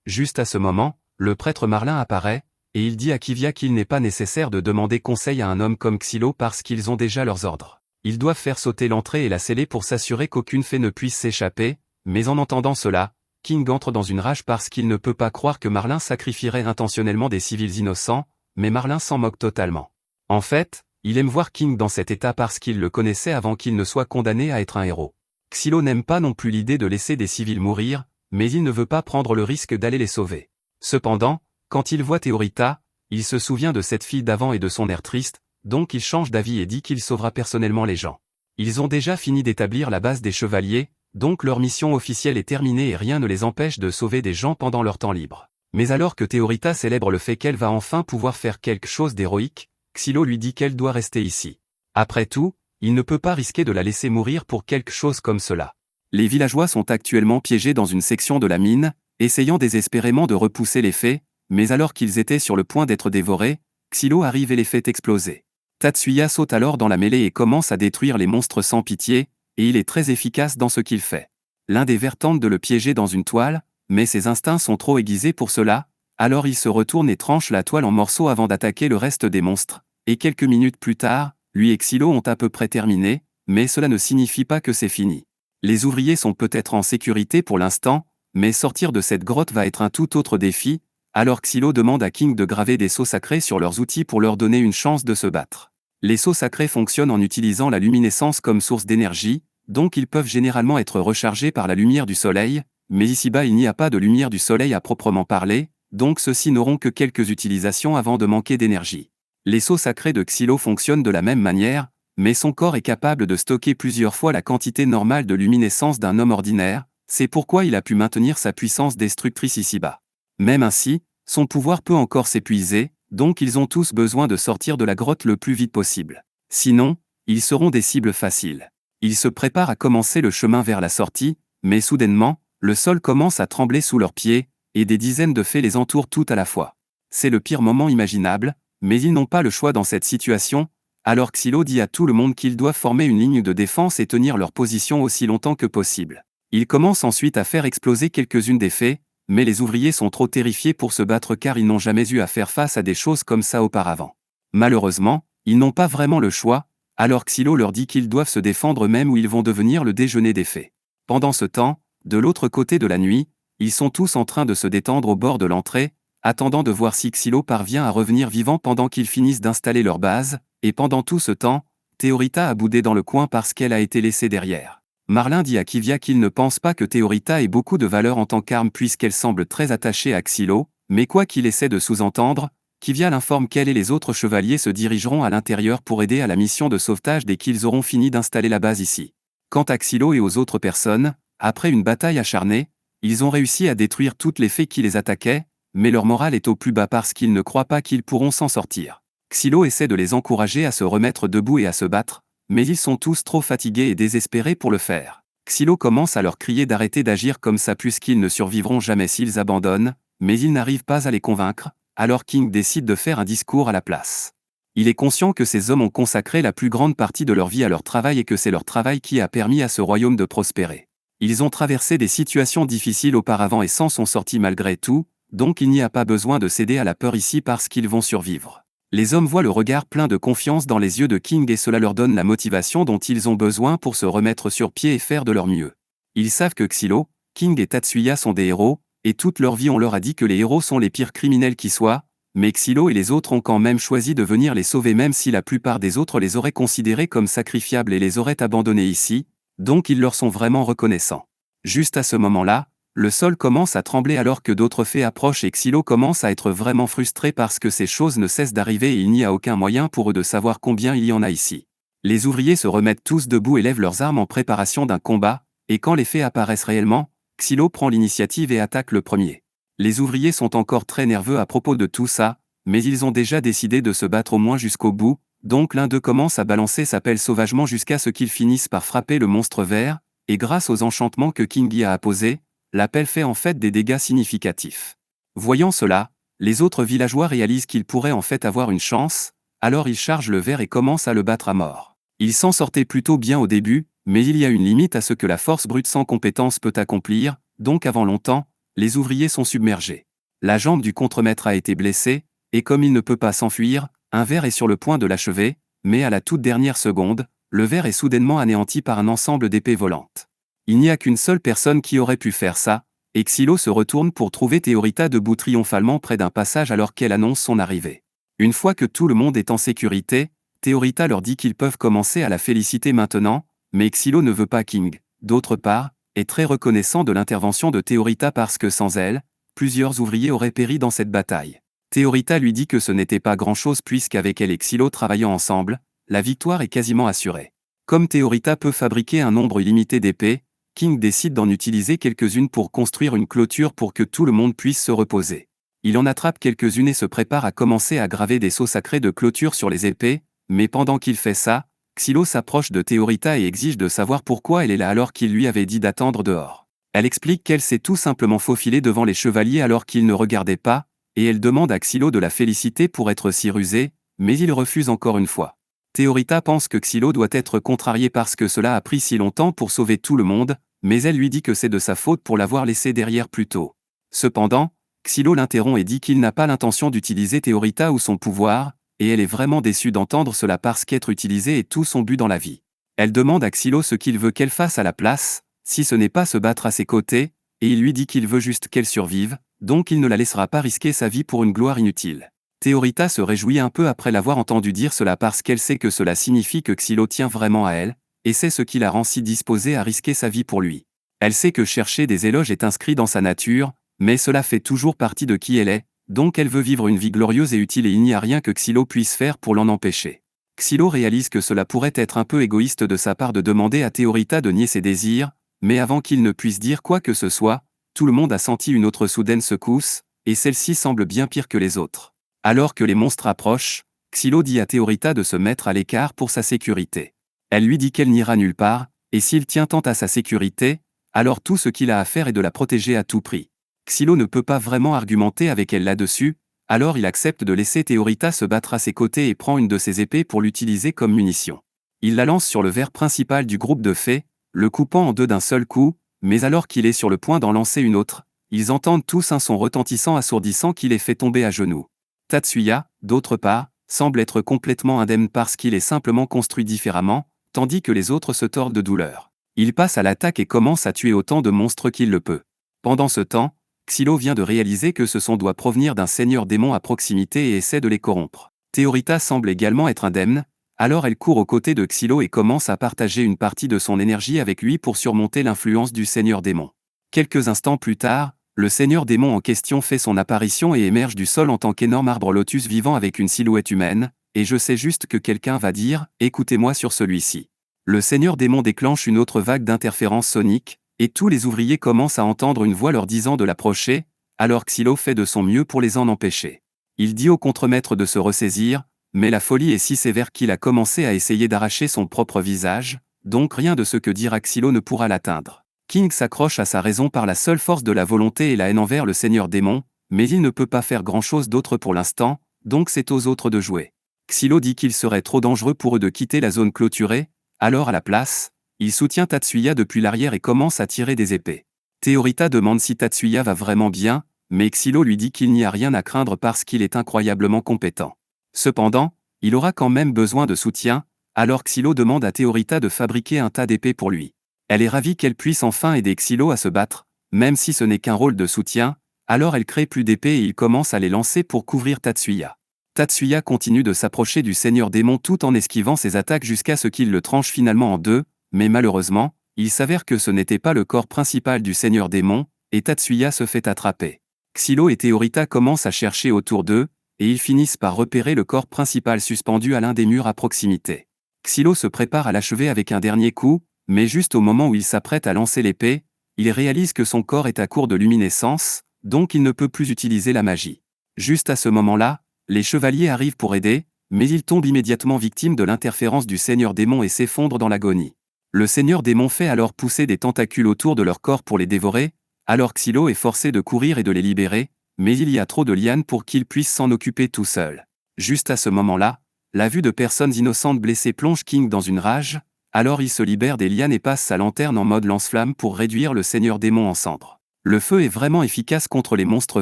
Juste à ce moment, le prêtre Marlin apparaît, et il dit à Kivia qu'il n'est pas nécessaire de demander conseil à un homme comme Xylo parce qu'ils ont déjà leurs ordres. Ils doivent faire sauter l'entrée et la sceller pour s'assurer qu'aucune fée ne puisse s'échapper, mais en entendant cela, King entre dans une rage parce qu'il ne peut pas croire que Marlin sacrifierait intentionnellement des civils innocents, mais Marlin s'en moque totalement. En fait, il aime voir King dans cet état parce qu'il le connaissait avant qu'il ne soit condamné à être un héros. Xylo n'aime pas non plus l'idée de laisser des civils mourir, mais il ne veut pas prendre le risque d'aller les sauver. Cependant, quand il voit Théorita, il se souvient de cette fille d'avant et de son air triste, donc il change d'avis et dit qu'il sauvera personnellement les gens. Ils ont déjà fini d'établir la base des chevaliers, donc leur mission officielle est terminée et rien ne les empêche de sauver des gens pendant leur temps libre. Mais alors que Théorita célèbre le fait qu'elle va enfin pouvoir faire quelque chose d'héroïque, Xylo lui dit qu'elle doit rester ici. Après tout, Il ne peut pas risquer de la laisser mourir pour quelque chose comme cela. Les villageois sont actuellement piégés dans une section de la mine, essayant désespérément de repousser les fées, mais alors qu'ils étaient sur le point d'être dévorés, Xylo arrive et les fait exploser. Tatsuya saute alors dans la mêlée et commence à détruire les monstres sans pitié, et il est très efficace dans ce qu'il fait. L'un des vers tente de le piéger dans une toile, mais ses instincts sont trop aiguisés pour cela, alors il se retourne et tranche la toile en morceaux avant d'attaquer le reste des monstres, et quelques minutes plus tard, lui et Xylo ont à peu près terminé, mais cela ne signifie pas que c'est fini. Les ouvriers sont peut-être en sécurité pour l'instant, mais sortir de cette grotte va être un tout autre défi, alors Xylo demande à King de graver des sceaux sacrés sur leurs outils pour leur donner une chance de se battre. Les sceaux sacrés fonctionnent en utilisant la luminescence comme source d'énergie, donc ils peuvent généralement être rechargés par la lumière du soleil, mais ici-bas il n'y a pas de lumière du soleil à proprement parler, donc ceux-ci n'auront que quelques utilisations avant de manquer d'énergie. Les sceaux sacrés de Xylo fonctionnent de la même manière, mais son corps est capable de stocker plusieurs fois la quantité normale de luminescence d'un homme ordinaire, c'est pourquoi il a pu maintenir sa puissance destructrice ici-bas. Même ainsi, son pouvoir peut encore s'épuiser, donc ils ont tous besoin de sortir de la grotte le plus vite possible. Sinon, ils seront des cibles faciles. Ils se préparent à commencer le chemin vers la sortie, mais soudainement, le sol commence à trembler sous leurs pieds, et des dizaines de fées les entourent tout à la fois. C'est le pire moment imaginable, mais ils n'ont pas le choix dans cette situation, alors Xylo dit à tout le monde qu'ils doivent former une ligne de défense et tenir leur position aussi longtemps que possible. Il commence ensuite à faire exploser quelques-unes des fées, mais les ouvriers sont trop terrifiés pour se battre car ils n'ont jamais eu à faire face à des choses comme ça auparavant. Malheureusement, ils n'ont pas vraiment le choix, alors Xylo leur dit qu'ils doivent se défendre même ou ils vont devenir le déjeuner des fées. Pendant ce temps, de l'autre côté de la nuit, ils sont tous en train de se détendre au bord de l'entrée, attendant de voir si Xylo parvient à revenir vivant pendant qu'ils finissent d'installer leur base, et pendant tout ce temps, Théorita a boudé dans le coin parce qu'elle a été laissée derrière. Marlin dit à Kivia qu'il ne pense pas que Théorita ait beaucoup de valeur en tant qu'arme puisqu'elle semble très attachée à Xylo, mais quoi qu'il essaie de sous-entendre, Kivia l'informe qu'elle et les autres chevaliers se dirigeront à l'intérieur pour aider à la mission de sauvetage dès qu'ils auront fini d'installer la base ici. Quant à Xylo et aux autres personnes, après une bataille acharnée, ils ont réussi à détruire toutes les fées qui les attaquaient, mais leur morale est au plus bas parce qu'ils ne croient pas qu'ils pourront s'en sortir. Xylo essaie de les encourager à se remettre debout et à se battre, mais ils sont tous trop fatigués et désespérés pour le faire. Xylo commence à leur crier d'arrêter d'agir comme ça puisqu'ils ne survivront jamais s'ils abandonnent, mais ils n'arrivent pas à les convaincre, alors King décide de faire un discours à la place. Il est conscient que ces hommes ont consacré la plus grande partie de leur vie à leur travail et que c'est leur travail qui a permis à ce royaume de prospérer. Ils ont traversé des situations difficiles auparavant et s'en sont sortis malgré tout, donc il n'y a pas besoin de céder à la peur ici parce qu'ils vont survivre. Les hommes voient le regard plein de confiance dans les yeux de King et cela leur donne la motivation dont ils ont besoin pour se remettre sur pied et faire de leur mieux. Ils savent que Xylo, King et Tatsuya sont des héros, et toute leur vie on leur a dit que les héros sont les pires criminels qui soient, mais Xylo et les autres ont quand même choisi de venir les sauver même si la plupart des autres les auraient considérés comme sacrifiables et les auraient abandonnés ici, donc ils leur sont vraiment reconnaissants. Juste à ce moment-là, le sol commence à trembler alors que d'autres fées approchent et Xylo commence à être vraiment frustré parce que ces choses ne cessent d'arriver et il n'y a aucun moyen pour eux de savoir combien il y en a ici. Les ouvriers se remettent tous debout et lèvent leurs armes en préparation d'un combat, et quand les fées apparaissent réellement, Xylo prend l'initiative et attaque le premier. Les ouvriers sont encore très nerveux à propos de tout ça, mais ils ont déjà décidé de se battre au moins jusqu'au bout, donc l'un d'eux commence à balancer sa pelle sauvagement jusqu'à ce qu'ils finissent par frapper le monstre vert, et grâce aux enchantements que Kingi a apposés, la pelle fait en fait des dégâts significatifs. Voyant cela, les autres villageois réalisent qu'ils pourraient en fait avoir une chance, alors ils chargent le ver et commencent à le battre à mort. Ils s'en sortaient plutôt bien au début, mais il y a une limite à ce que la force brute sans compétence peut accomplir, donc avant longtemps, les ouvriers sont submergés. La jambe du contremaître a été blessée, et comme il ne peut pas s'enfuir, un ver est sur le point de l'achever, mais à la toute dernière seconde, le ver est soudainement anéanti par un ensemble d'épées volantes. Il n'y a qu'une seule personne qui aurait pu faire ça, et Xylo se retourne pour trouver Théorita debout triomphalement près d'un passage alors qu'elle annonce son arrivée. Une fois que tout le monde est en sécurité, Théorita leur dit qu'ils peuvent commencer à la féliciter maintenant, mais Xylo ne veut pas King, d'autre part, est très reconnaissant de l'intervention de Théorita parce que sans elle, plusieurs ouvriers auraient péri dans cette bataille. Théorita lui dit que ce n'était pas grand-chose puisqu'avec elle et Xylo travaillant ensemble, la victoire est quasiment assurée. Comme Théorita peut fabriquer un nombre illimité d'épées, King décide d'en utiliser quelques-unes pour construire une clôture pour que tout le monde puisse se reposer. Il en attrape quelques-unes et se prépare à commencer à graver des sceaux sacrés de clôture sur les épées, mais pendant qu'il fait ça, Xylo s'approche de Théorita et exige de savoir pourquoi elle est là alors qu'il lui avait dit d'attendre dehors. Elle explique qu'elle s'est tout simplement faufilée devant les chevaliers alors qu'ils ne regardaient pas, et elle demande à Xylo de la féliciter pour être si rusé, mais il refuse encore une fois. Théorita pense que Xylo doit être contrarié parce que cela a pris si longtemps pour sauver tout le monde, mais elle lui dit que c'est de sa faute pour l'avoir laissé derrière plus tôt. Cependant, Xylo l'interrompt et dit qu'il n'a pas l'intention d'utiliser Théorita ou son pouvoir, et elle est vraiment déçue d'entendre cela parce qu'être utilisé est tout son but dans la vie. Elle demande à Xylo ce qu'il veut qu'elle fasse à la place, si ce n'est pas se battre à ses côtés, et il lui dit qu'il veut juste qu'elle survive, donc il ne la laissera pas risquer sa vie pour une gloire inutile. Théorita se réjouit un peu après l'avoir entendu dire cela parce qu'elle sait que cela signifie que Xylo tient vraiment à elle, et c'est ce qui la rend si disposée à risquer sa vie pour lui. Elle sait que chercher des éloges est inscrit dans sa nature, mais cela fait toujours partie de qui elle est, donc elle veut vivre une vie glorieuse et utile et il n'y a rien que Xylo puisse faire pour l'en empêcher. Xylo réalise que cela pourrait être un peu égoïste de sa part de demander à Théorita de nier ses désirs, mais avant qu'il ne puisse dire quoi que ce soit, tout le monde a senti une autre soudaine secousse, et celle-ci semble bien pire que les autres. Alors que les monstres approchent, Xylo dit à Théorita de se mettre à l'écart pour sa sécurité. Elle lui dit qu'elle n'ira nulle part, et s'il tient tant à sa sécurité, alors tout ce qu'il a à faire est de la protéger à tout prix. Xylo ne peut pas vraiment argumenter avec elle là-dessus, alors il accepte de laisser Théorita se battre à ses côtés et prend une de ses épées pour l'utiliser comme munition. Il la lance sur le ver principal du groupe de fées, le coupant en deux d'un seul coup, mais alors qu'il est sur le point d'en lancer une autre, ils entendent tous un son retentissant assourdissant qui les fait tomber à genoux. Tatsuya, d'autre part, semble être complètement indemne parce qu'il est simplement construit différemment, tandis que les autres se tordent de douleur. Il passe à l'attaque et commence à tuer autant de monstres qu'il le peut. Pendant ce temps, Xylo vient de réaliser que ce son doit provenir d'un seigneur démon à proximité et essaie de les corrompre. Théorita semble également être indemne, alors elle court aux côtés de Xylo et commence à partager une partie de son énergie avec lui pour surmonter l'influence du seigneur démon. Quelques instants plus tard, le seigneur démon en question fait son apparition et émerge du sol en tant qu'énorme arbre lotus vivant avec une silhouette humaine, et je sais juste que quelqu'un va dire « Écoutez-moi sur celui-ci ». Le seigneur démon déclenche une autre vague d'interférences soniques, et tous les ouvriers commencent à entendre une voix leur disant de l'approcher, alors Xylo fait de son mieux pour les en empêcher. Il dit au contremaître de se ressaisir, mais la folie est si sévère qu'il a commencé à essayer d'arracher son propre visage, donc rien de ce que dira Xylo ne pourra l'atteindre. King s'accroche à sa raison par la seule force de la volonté et la haine envers le seigneur démon, mais il ne peut pas faire grand-chose d'autre pour l'instant, donc c'est aux autres de jouer. Xylo dit qu'il serait trop dangereux pour eux de quitter la zone clôturée, alors à la place, il soutient Tatsuya depuis l'arrière et commence à tirer des épées. Théorita demande si Tatsuya va vraiment bien, mais Xylo lui dit qu'il n'y a rien à craindre parce qu'il est incroyablement compétent. Cependant, il aura quand même besoin de soutien, alors Xylo demande à Théorita de fabriquer un tas d'épées pour lui. Elle est ravie qu'elle puisse enfin aider Xylo à se battre, même si ce n'est qu'un rôle de soutien, alors elle crée plus d'épées et il commence à les lancer pour couvrir Tatsuya. Tatsuya continue de s'approcher du seigneur démon tout en esquivant ses attaques jusqu'à ce qu'il le tranche finalement en deux, mais malheureusement, il s'avère que ce n'était pas le corps principal du seigneur démon, et Tatsuya se fait attraper. Xylo et Théorita commencent à chercher autour d'eux, et ils finissent par repérer le corps principal suspendu à l'un des murs à proximité. Xylo se prépare à l'achever avec un dernier coup, mais juste au moment où il s'apprête à lancer l'épée, il réalise que son corps est à court de luminescence, donc il ne peut plus utiliser la magie. Juste à ce moment-là, les chevaliers arrivent pour aider, mais ils tombent immédiatement victimes de l'interférence du seigneur démon et s'effondrent dans l'agonie. Le seigneur démon fait alors pousser des tentacules autour de leur corps pour les dévorer, alors Xylo est forcé de courir et de les libérer, mais il y a trop de lianes pour qu'il puisse s'en occuper tout seul. Juste à ce moment-là, la vue de personnes innocentes blessées plonge King dans une rage, alors il se libère des lianes et passe sa lanterne en mode lance-flamme pour réduire le seigneur démon en cendres. Le feu est vraiment efficace contre les monstres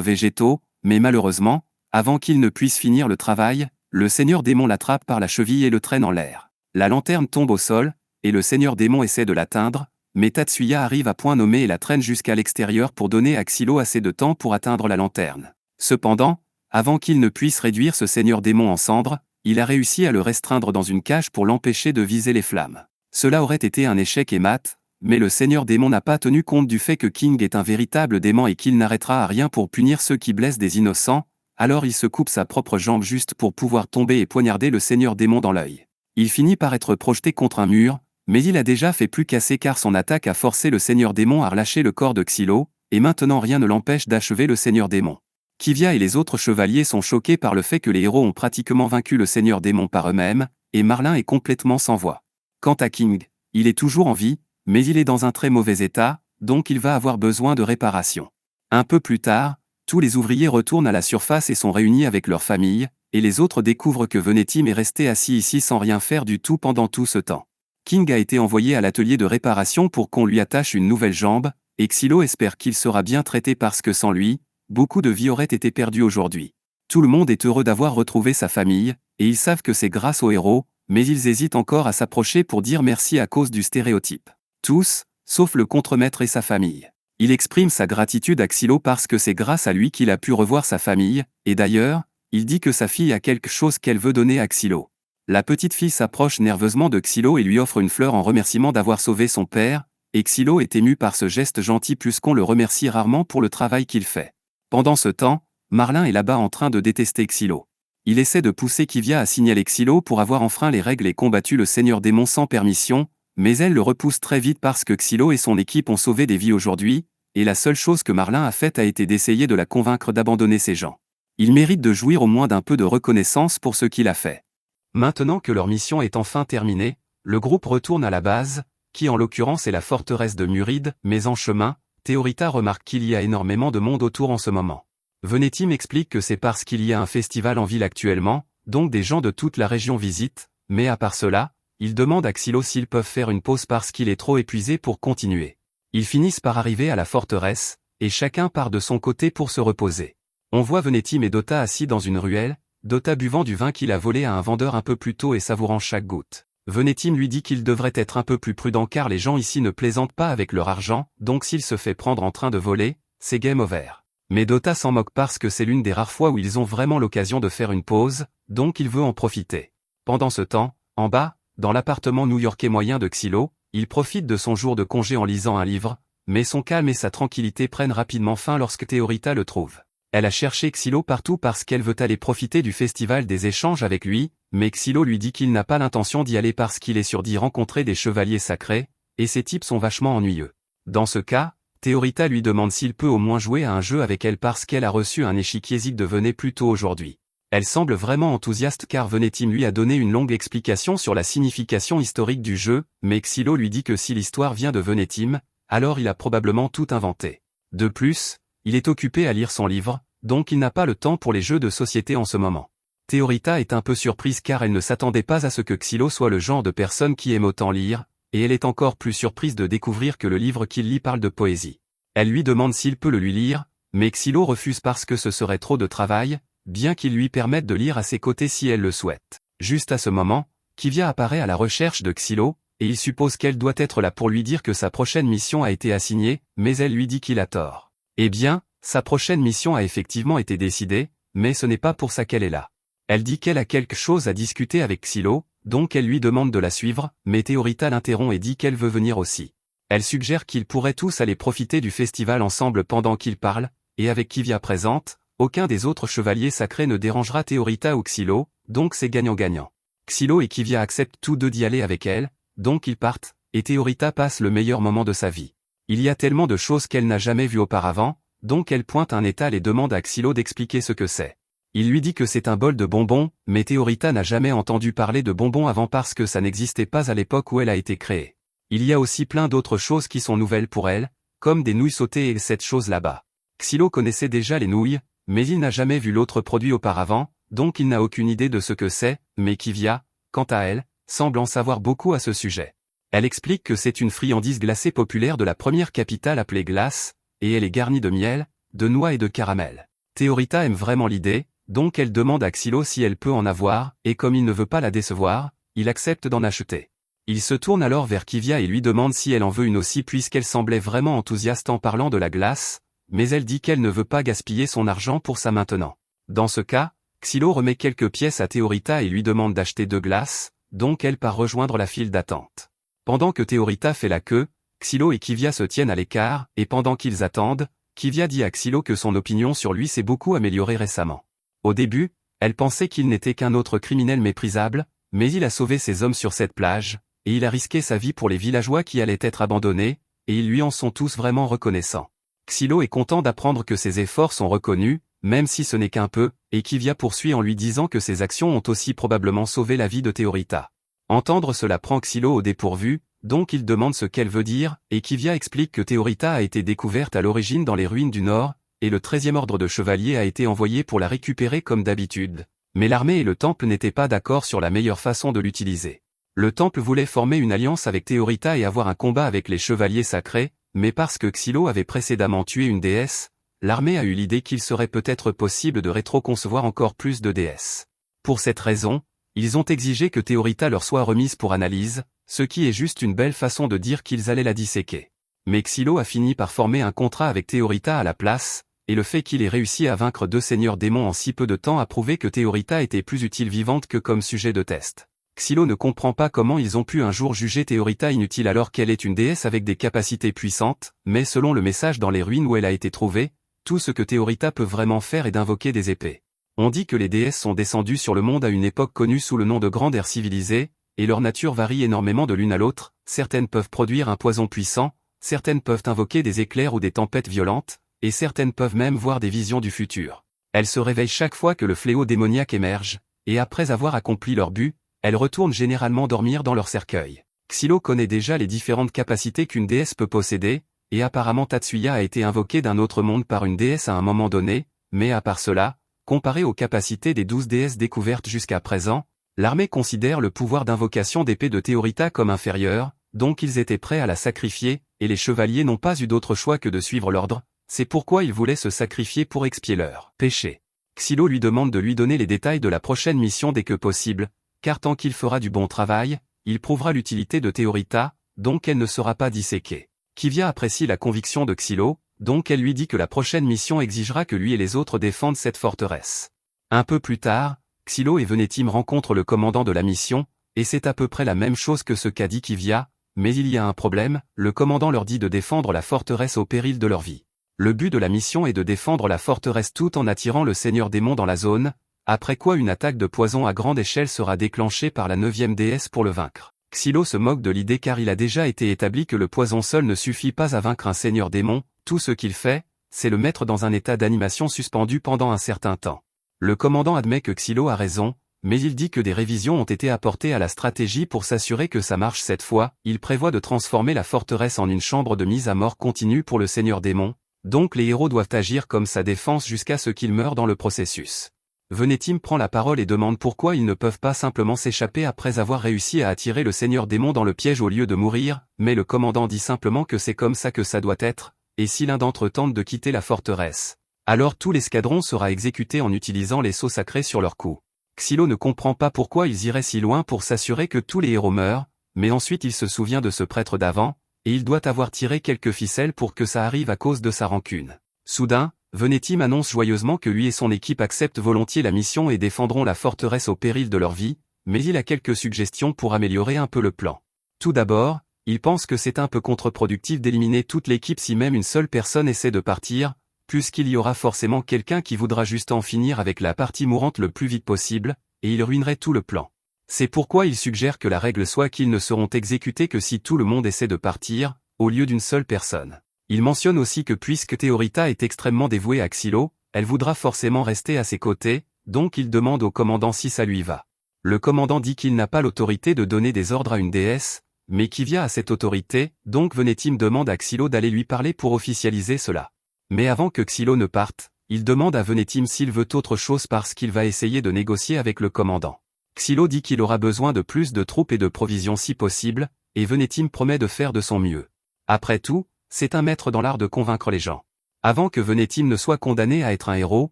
végétaux, mais malheureusement, avant qu'il ne puisse finir le travail, le seigneur démon l'attrape par la cheville et le traîne en l'air. La lanterne tombe au sol, et le seigneur démon essaie de l'atteindre, mais Tatsuya arrive à point nommé et la traîne jusqu'à l'extérieur pour donner à Xylo assez de temps pour atteindre la lanterne. Cependant, avant qu'il ne puisse réduire ce seigneur démon en cendres, il a réussi à le restreindre dans une cage pour l'empêcher de viser les flammes. Cela aurait été un échec et mat, mais le seigneur démon n'a pas tenu compte du fait que King est un véritable démon et qu'il n'arrêtera à rien pour punir ceux qui blessent des innocents, alors il se coupe sa propre jambe juste pour pouvoir tomber et poignarder le seigneur démon dans l'œil. Il finit par être projeté contre un mur, mais il a déjà fait plus qu'assez car son attaque a forcé le seigneur démon à relâcher le corps de Xylo, et maintenant rien ne l'empêche d'achever le seigneur démon. Kivia et les autres chevaliers sont choqués par le fait que les héros ont pratiquement vaincu le seigneur démon par eux-mêmes, et Marlin est complètement sans voix. Quant à King, il est toujours en vie, mais il est dans un très mauvais état, donc il va avoir besoin de réparation. Un peu plus tard, tous les ouvriers retournent à la surface et sont réunis avec leur famille, et les autres découvrent que Venetim est resté assis ici sans rien faire du tout pendant tout ce temps. King a été envoyé à l'atelier de réparation pour qu'on lui attache une nouvelle jambe, et Xylo espère qu'il sera bien traité parce que sans lui, beaucoup de vies auraient été perdues aujourd'hui. Tout le monde est heureux d'avoir retrouvé sa famille, et ils savent que c'est grâce au héros, mais ils hésitent encore à s'approcher pour dire merci à cause du stéréotype. Tous, sauf le contremaître et sa famille. Il exprime sa gratitude à Xylo parce que c'est grâce à lui qu'il a pu revoir sa famille, et d'ailleurs, il dit que sa fille a quelque chose qu'elle veut donner à Xylo. La petite fille s'approche nerveusement de Xylo et lui offre une fleur en remerciement d'avoir sauvé son père, et Xylo est ému par ce geste gentil puisqu'on le remercie rarement pour le travail qu'il fait. Pendant ce temps, Marlin est là-bas en train de détester Xylo. Il essaie de pousser Kivia à signaler Xylo pour avoir enfreint les règles et combattu le seigneur démon sans permission, mais elle le repousse très vite parce que Xylo et son équipe ont sauvé des vies aujourd'hui, et la seule chose que Marlin a faite a été d'essayer de la convaincre d'abandonner ses gens. Il mérite de jouir au moins d'un peu de reconnaissance pour ce qu'il a fait. Maintenant que leur mission est enfin terminée, le groupe retourne à la base, qui en l'occurrence est la forteresse de Muride, mais en chemin, Théorita remarque qu'il y a énormément de monde autour en ce moment. Venetim explique que c'est parce qu'il y a un festival en ville actuellement, donc des gens de toute la région visitent, mais à part cela, il demande à Xylo s'ils peuvent faire une pause parce qu'il est trop épuisé pour continuer. Ils finissent par arriver à la forteresse, et chacun part de son côté pour se reposer. On voit Venetim et Dota assis dans une ruelle, Dota buvant du vin qu'il a volé à un vendeur un peu plus tôt et savourant chaque goutte. Venetim lui dit qu'il devrait être un peu plus prudent car les gens ici ne plaisantent pas avec leur argent, donc s'il se fait prendre en train de voler, c'est game over. Mais Dota s'en moque parce que c'est l'une des rares fois où ils ont vraiment l'occasion de faire une pause, donc il veut en profiter. Pendant ce temps, en bas, dans l'appartement new-yorkais moyen de Xylo, il profite de son jour de congé en lisant un livre, mais son calme et sa tranquillité prennent rapidement fin lorsque Théorita le trouve. Elle a cherché Xylo partout parce qu'elle veut aller profiter du festival des échanges avec lui, mais Xylo lui dit qu'il n'a pas l'intention d'y aller parce qu'il est sûr d'y rencontrer des chevaliers sacrés, et ces types sont vachement ennuyeux. Dans ce cas, Théorita lui demande s'il peut au moins jouer à un jeu avec elle parce qu'elle a reçu un échiquier de Venet plus tôt aujourd'hui. Elle semble vraiment enthousiaste car Venetim lui a donné une longue explication sur la signification historique du jeu, mais Xylo lui dit que si l'histoire vient de Venetim, alors il a probablement tout inventé. De plus, il est occupé à lire son livre, donc il n'a pas le temps pour les jeux de société en ce moment. Théorita est un peu surprise car elle ne s'attendait pas à ce que Xylo soit le genre de personne qui aime autant lire, et elle est encore plus surprise de découvrir que le livre qu'il lit parle de poésie. Elle lui demande s'il peut le lui lire, mais Xylo refuse parce que ce serait trop de travail, bien qu'il lui permette de lire à ses côtés si elle le souhaite. Juste à ce moment, Kivia apparaît à la recherche de Xylo, et il suppose qu'elle doit être là pour lui dire que sa prochaine mission a été assignée, mais elle lui dit qu'il a tort. Eh bien, sa prochaine mission a effectivement été décidée, mais ce n'est pas pour ça qu'elle est là. Elle dit qu'elle a quelque chose à discuter avec Xylo, donc elle lui demande de la suivre, mais Théorita l'interrompt et dit qu'elle veut venir aussi. Elle suggère qu'ils pourraient tous aller profiter du festival ensemble pendant qu'ils parlent, et avec Kivia présente, aucun des autres chevaliers sacrés ne dérangera Théorita ou Xylo, donc c'est gagnant-gagnant. Xylo et Kivia acceptent tous deux d'y aller avec elle, donc ils partent, et Théorita passe le meilleur moment de sa vie. Il y a tellement de choses qu'elle n'a jamais vues auparavant, donc elle pointe un étal et demande à Xylo d'expliquer ce que c'est. Il lui dit que c'est un bol de bonbons, mais Théorita n'a jamais entendu parler de bonbons avant parce que ça n'existait pas à l'époque où elle a été créée. Il y a aussi plein d'autres choses qui sont nouvelles pour elle, comme des nouilles sautées et cette chose là-bas. Xylo connaissait déjà les nouilles, mais il n'a jamais vu l'autre produit auparavant, donc il n'a aucune idée de ce que c'est, mais Kivia, quant à elle, semble en savoir beaucoup à ce sujet. Elle explique que c'est une friandise glacée populaire de la première capitale appelée Glace, et elle est garnie de miel, de noix et de caramel. Théorita aime vraiment l'idée, donc elle demande à Xylo si elle peut en avoir, et comme il ne veut pas la décevoir, il accepte d'en acheter. Il se tourne alors vers Kivia et lui demande si elle en veut une aussi puisqu'elle semblait vraiment enthousiaste en parlant de la glace, mais elle dit qu'elle ne veut pas gaspiller son argent pour ça maintenant. Dans ce cas, Xylo remet quelques pièces à Théorita et lui demande d'acheter 2 glaces, donc elle part rejoindre la file d'attente. Pendant que Théorita fait la queue, Xylo et Kivia se tiennent à l'écart, et pendant qu'ils attendent, Kivia dit à Xylo que son opinion sur lui s'est beaucoup améliorée récemment. Au début, elle pensait qu'il n'était qu'un autre criminel méprisable, mais il a sauvé ses hommes sur cette plage, et il a risqué sa vie pour les villageois qui allaient être abandonnés, et ils lui en sont tous vraiment reconnaissants. Xylo est content d'apprendre que ses efforts sont reconnus, même si ce n'est qu'un peu, et Kivia poursuit en lui disant que ses actions ont aussi probablement sauvé la vie de Théorita. Entendre cela prend Xylo au dépourvu, donc il demande ce qu'elle veut dire, et Kivia explique que Théorita a été découverte à l'origine dans les ruines du Nord, et le 13e ordre de chevaliers a été envoyé pour la récupérer comme d'habitude. Mais l'armée et le temple n'étaient pas d'accord sur la meilleure façon de l'utiliser. Le temple voulait former une alliance avec Théorita et avoir un combat avec les chevaliers sacrés, mais parce que Xylo avait précédemment tué une déesse, l'armée a eu l'idée qu'il serait peut-être possible de rétro-concevoir encore plus de déesses. Pour cette raison, ils ont exigé que Théorita leur soit remise pour analyse, ce qui est juste une belle façon de dire qu'ils allaient la disséquer. Mais Xylo a fini par former un contrat avec Théorita à la place, et le fait qu'il ait réussi à vaincre 2 seigneurs démons en si peu de temps a prouvé que Théorita était plus utile vivante que comme sujet de test. Xylo ne comprend pas comment ils ont pu un jour juger Théorita inutile alors qu'elle est une déesse avec des capacités puissantes, mais selon le message dans les ruines où elle a été trouvée, tout ce que Théorita peut vraiment faire est d'invoquer des épées. On dit que les déesses sont descendues sur le monde à une époque connue sous le nom de grande ère civilisée, et leur nature varie énormément de l'une à l'autre, certaines peuvent produire un poison puissant, certaines peuvent invoquer des éclairs ou des tempêtes violentes, et certaines peuvent même voir des visions du futur. Elles se réveillent chaque fois que le fléau démoniaque émerge, et après avoir accompli leur but, elles retournent généralement dormir dans leur cercueil. Xylo connaît déjà les différentes capacités qu'une déesse peut posséder, et apparemment Tatsuya a été invoqué d'un autre monde par une déesse à un moment donné, mais à part cela, comparé aux capacités des 12 déesses découvertes jusqu'à présent, l'armée considère le pouvoir d'invocation d'épée de Théorita comme inférieur, donc ils étaient prêts à la sacrifier, et les chevaliers n'ont pas eu d'autre choix que de suivre l'ordre, c'est pourquoi ils voulaient se sacrifier pour expier leur péché. Xylo lui demande de lui donner les détails de la prochaine mission dès que possible, car tant qu'il fera du bon travail, il prouvera l'utilité de Théorita, donc elle ne sera pas disséquée. Kivia apprécie la conviction de Xylo, donc elle lui dit que la prochaine mission exigera que lui et les autres défendent cette forteresse. Un peu plus tard, Xylo et Venetim rencontrent le commandant de la mission, et c'est à peu près la même chose que ce qu'a dit Kivia, mais il y a un problème, le commandant leur dit de défendre la forteresse au péril de leur vie. Le but de la mission est de défendre la forteresse tout en attirant le seigneur démon dans la zone, après quoi une attaque de poison à grande échelle sera déclenchée par la 9e déesse pour le vaincre. Xylo se moque de l'idée car il a déjà été établi que le poison seul ne suffit pas à vaincre un seigneur démon, tout ce qu'il fait, c'est le mettre dans un état d'animation suspendu pendant un certain temps. Le commandant admet que Xylo a raison, mais il dit que des révisions ont été apportées à la stratégie pour s'assurer que ça marche cette fois, il prévoit de transformer la forteresse en une chambre de mise à mort continue pour le seigneur démon, donc les héros doivent agir comme sa défense jusqu'à ce qu'ils meurent dans le processus. Venetim prend la parole et demande pourquoi ils ne peuvent pas simplement s'échapper après avoir réussi à attirer le seigneur démon dans le piège au lieu de mourir, mais le commandant dit simplement que c'est comme ça que ça doit être, et si l'un d'entre eux tente de quitter la forteresse, alors tout l'escadron sera exécuté en utilisant les sceaux sacrés sur leur cou. Xylo ne comprend pas pourquoi ils iraient si loin pour s'assurer que tous les héros meurent, mais ensuite il se souvient de ce prêtre d'avant, et il doit avoir tiré quelques ficelles pour que ça arrive à cause de sa rancune. Soudain, Venetim annonce joyeusement que lui et son équipe acceptent volontiers la mission et défendront la forteresse au péril de leur vie, mais il a quelques suggestions pour améliorer un peu le plan. Tout d'abord, il pense que c'est un peu contre-productif d'éliminer toute l'équipe si même une seule personne essaie de partir, puisqu'il y aura forcément quelqu'un qui voudra juste en finir avec la partie mourante le plus vite possible, et il ruinerait tout le plan. C'est pourquoi il suggère que la règle soit qu'ils ne seront exécutés que si tout le monde essaie de partir, au lieu d'une seule personne. Il mentionne aussi que puisque Théorita est extrêmement dévouée à Xylo, elle voudra forcément rester à ses côtés, donc il demande au commandant si ça lui va. Le commandant dit qu'il n'a pas l'autorité de donner des ordres à une déesse, mais Kivia a cette autorité, donc Venetim demande à Xylo d'aller lui parler pour officialiser cela. Mais avant que Xylo ne parte, il demande à Venetim s'il veut autre chose parce qu'il va essayer de négocier avec le commandant. Xylo dit qu'il aura besoin de plus de troupes et de provisions si possible, et Venetim promet de faire de son mieux. Après tout, c'est un maître dans l'art de convaincre les gens. Avant que Venetim ne soit condamné à être un héros,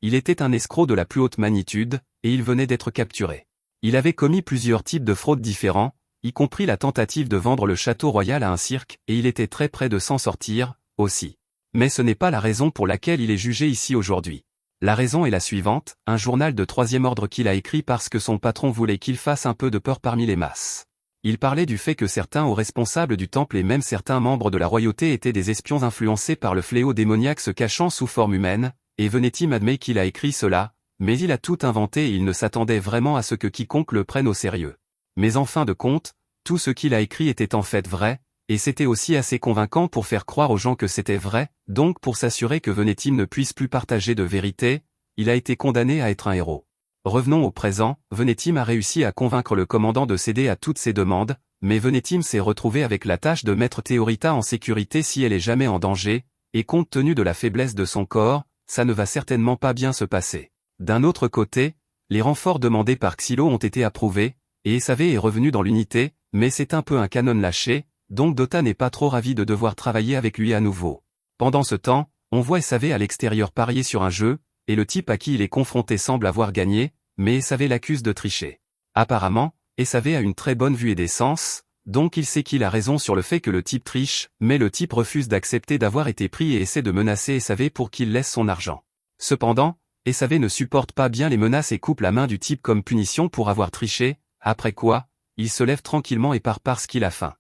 il était un escroc de la plus haute magnitude, et il venait d'être capturé. Il avait commis plusieurs types de fraudes différents, y compris la tentative de vendre le château royal à un cirque, et il était très près de s'en sortir, aussi. Mais ce n'est pas la raison pour laquelle il est jugé ici aujourd'hui. La raison est la suivante, un journal de 3e ordre qu'il a écrit parce que son patron voulait qu'il fasse un peu de peur parmi les masses. Il parlait du fait que certains hauts responsables du temple et même certains membres de la royauté étaient des espions influencés par le fléau démoniaque se cachant sous forme humaine, et Venetim admet qu'il a écrit cela, mais il a tout inventé et il ne s'attendait vraiment à ce que quiconque le prenne au sérieux. Mais en fin de compte, tout ce qu'il a écrit était en fait vrai, et c'était aussi assez convaincant pour faire croire aux gens que c'était vrai, donc pour s'assurer que Venetim ne puisse plus partager de vérité, il a été condamné à être un héros. Revenons au présent, Venetim a réussi à convaincre le commandant de céder à toutes ses demandes, mais Venetim s'est retrouvé avec la tâche de mettre Théorita en sécurité si elle est jamais en danger, et compte tenu de la faiblesse de son corps, ça ne va certainement pas bien se passer. D'un autre côté, les renforts demandés par Xylo ont été approuvés, et SAV est revenu dans l'unité, mais c'est un peu un canon lâché, donc Dota n'est pas trop ravi de devoir travailler avec lui à nouveau. Pendant ce temps, on voit SAV à l'extérieur parier sur un jeu, et le type à qui il est confronté semble avoir gagné, mais SAV l'accuse de tricher. Apparemment, SAV a une très bonne vue et des sens, donc il sait qu'il a raison sur le fait que le type triche, mais le type refuse d'accepter d'avoir été pris et essaie de menacer SAV pour qu'il laisse son argent. Cependant, SAV ne supporte pas bien les menaces et coupe la main du type comme punition pour avoir triché, après quoi, il se lève tranquillement et part parce qu'il a faim.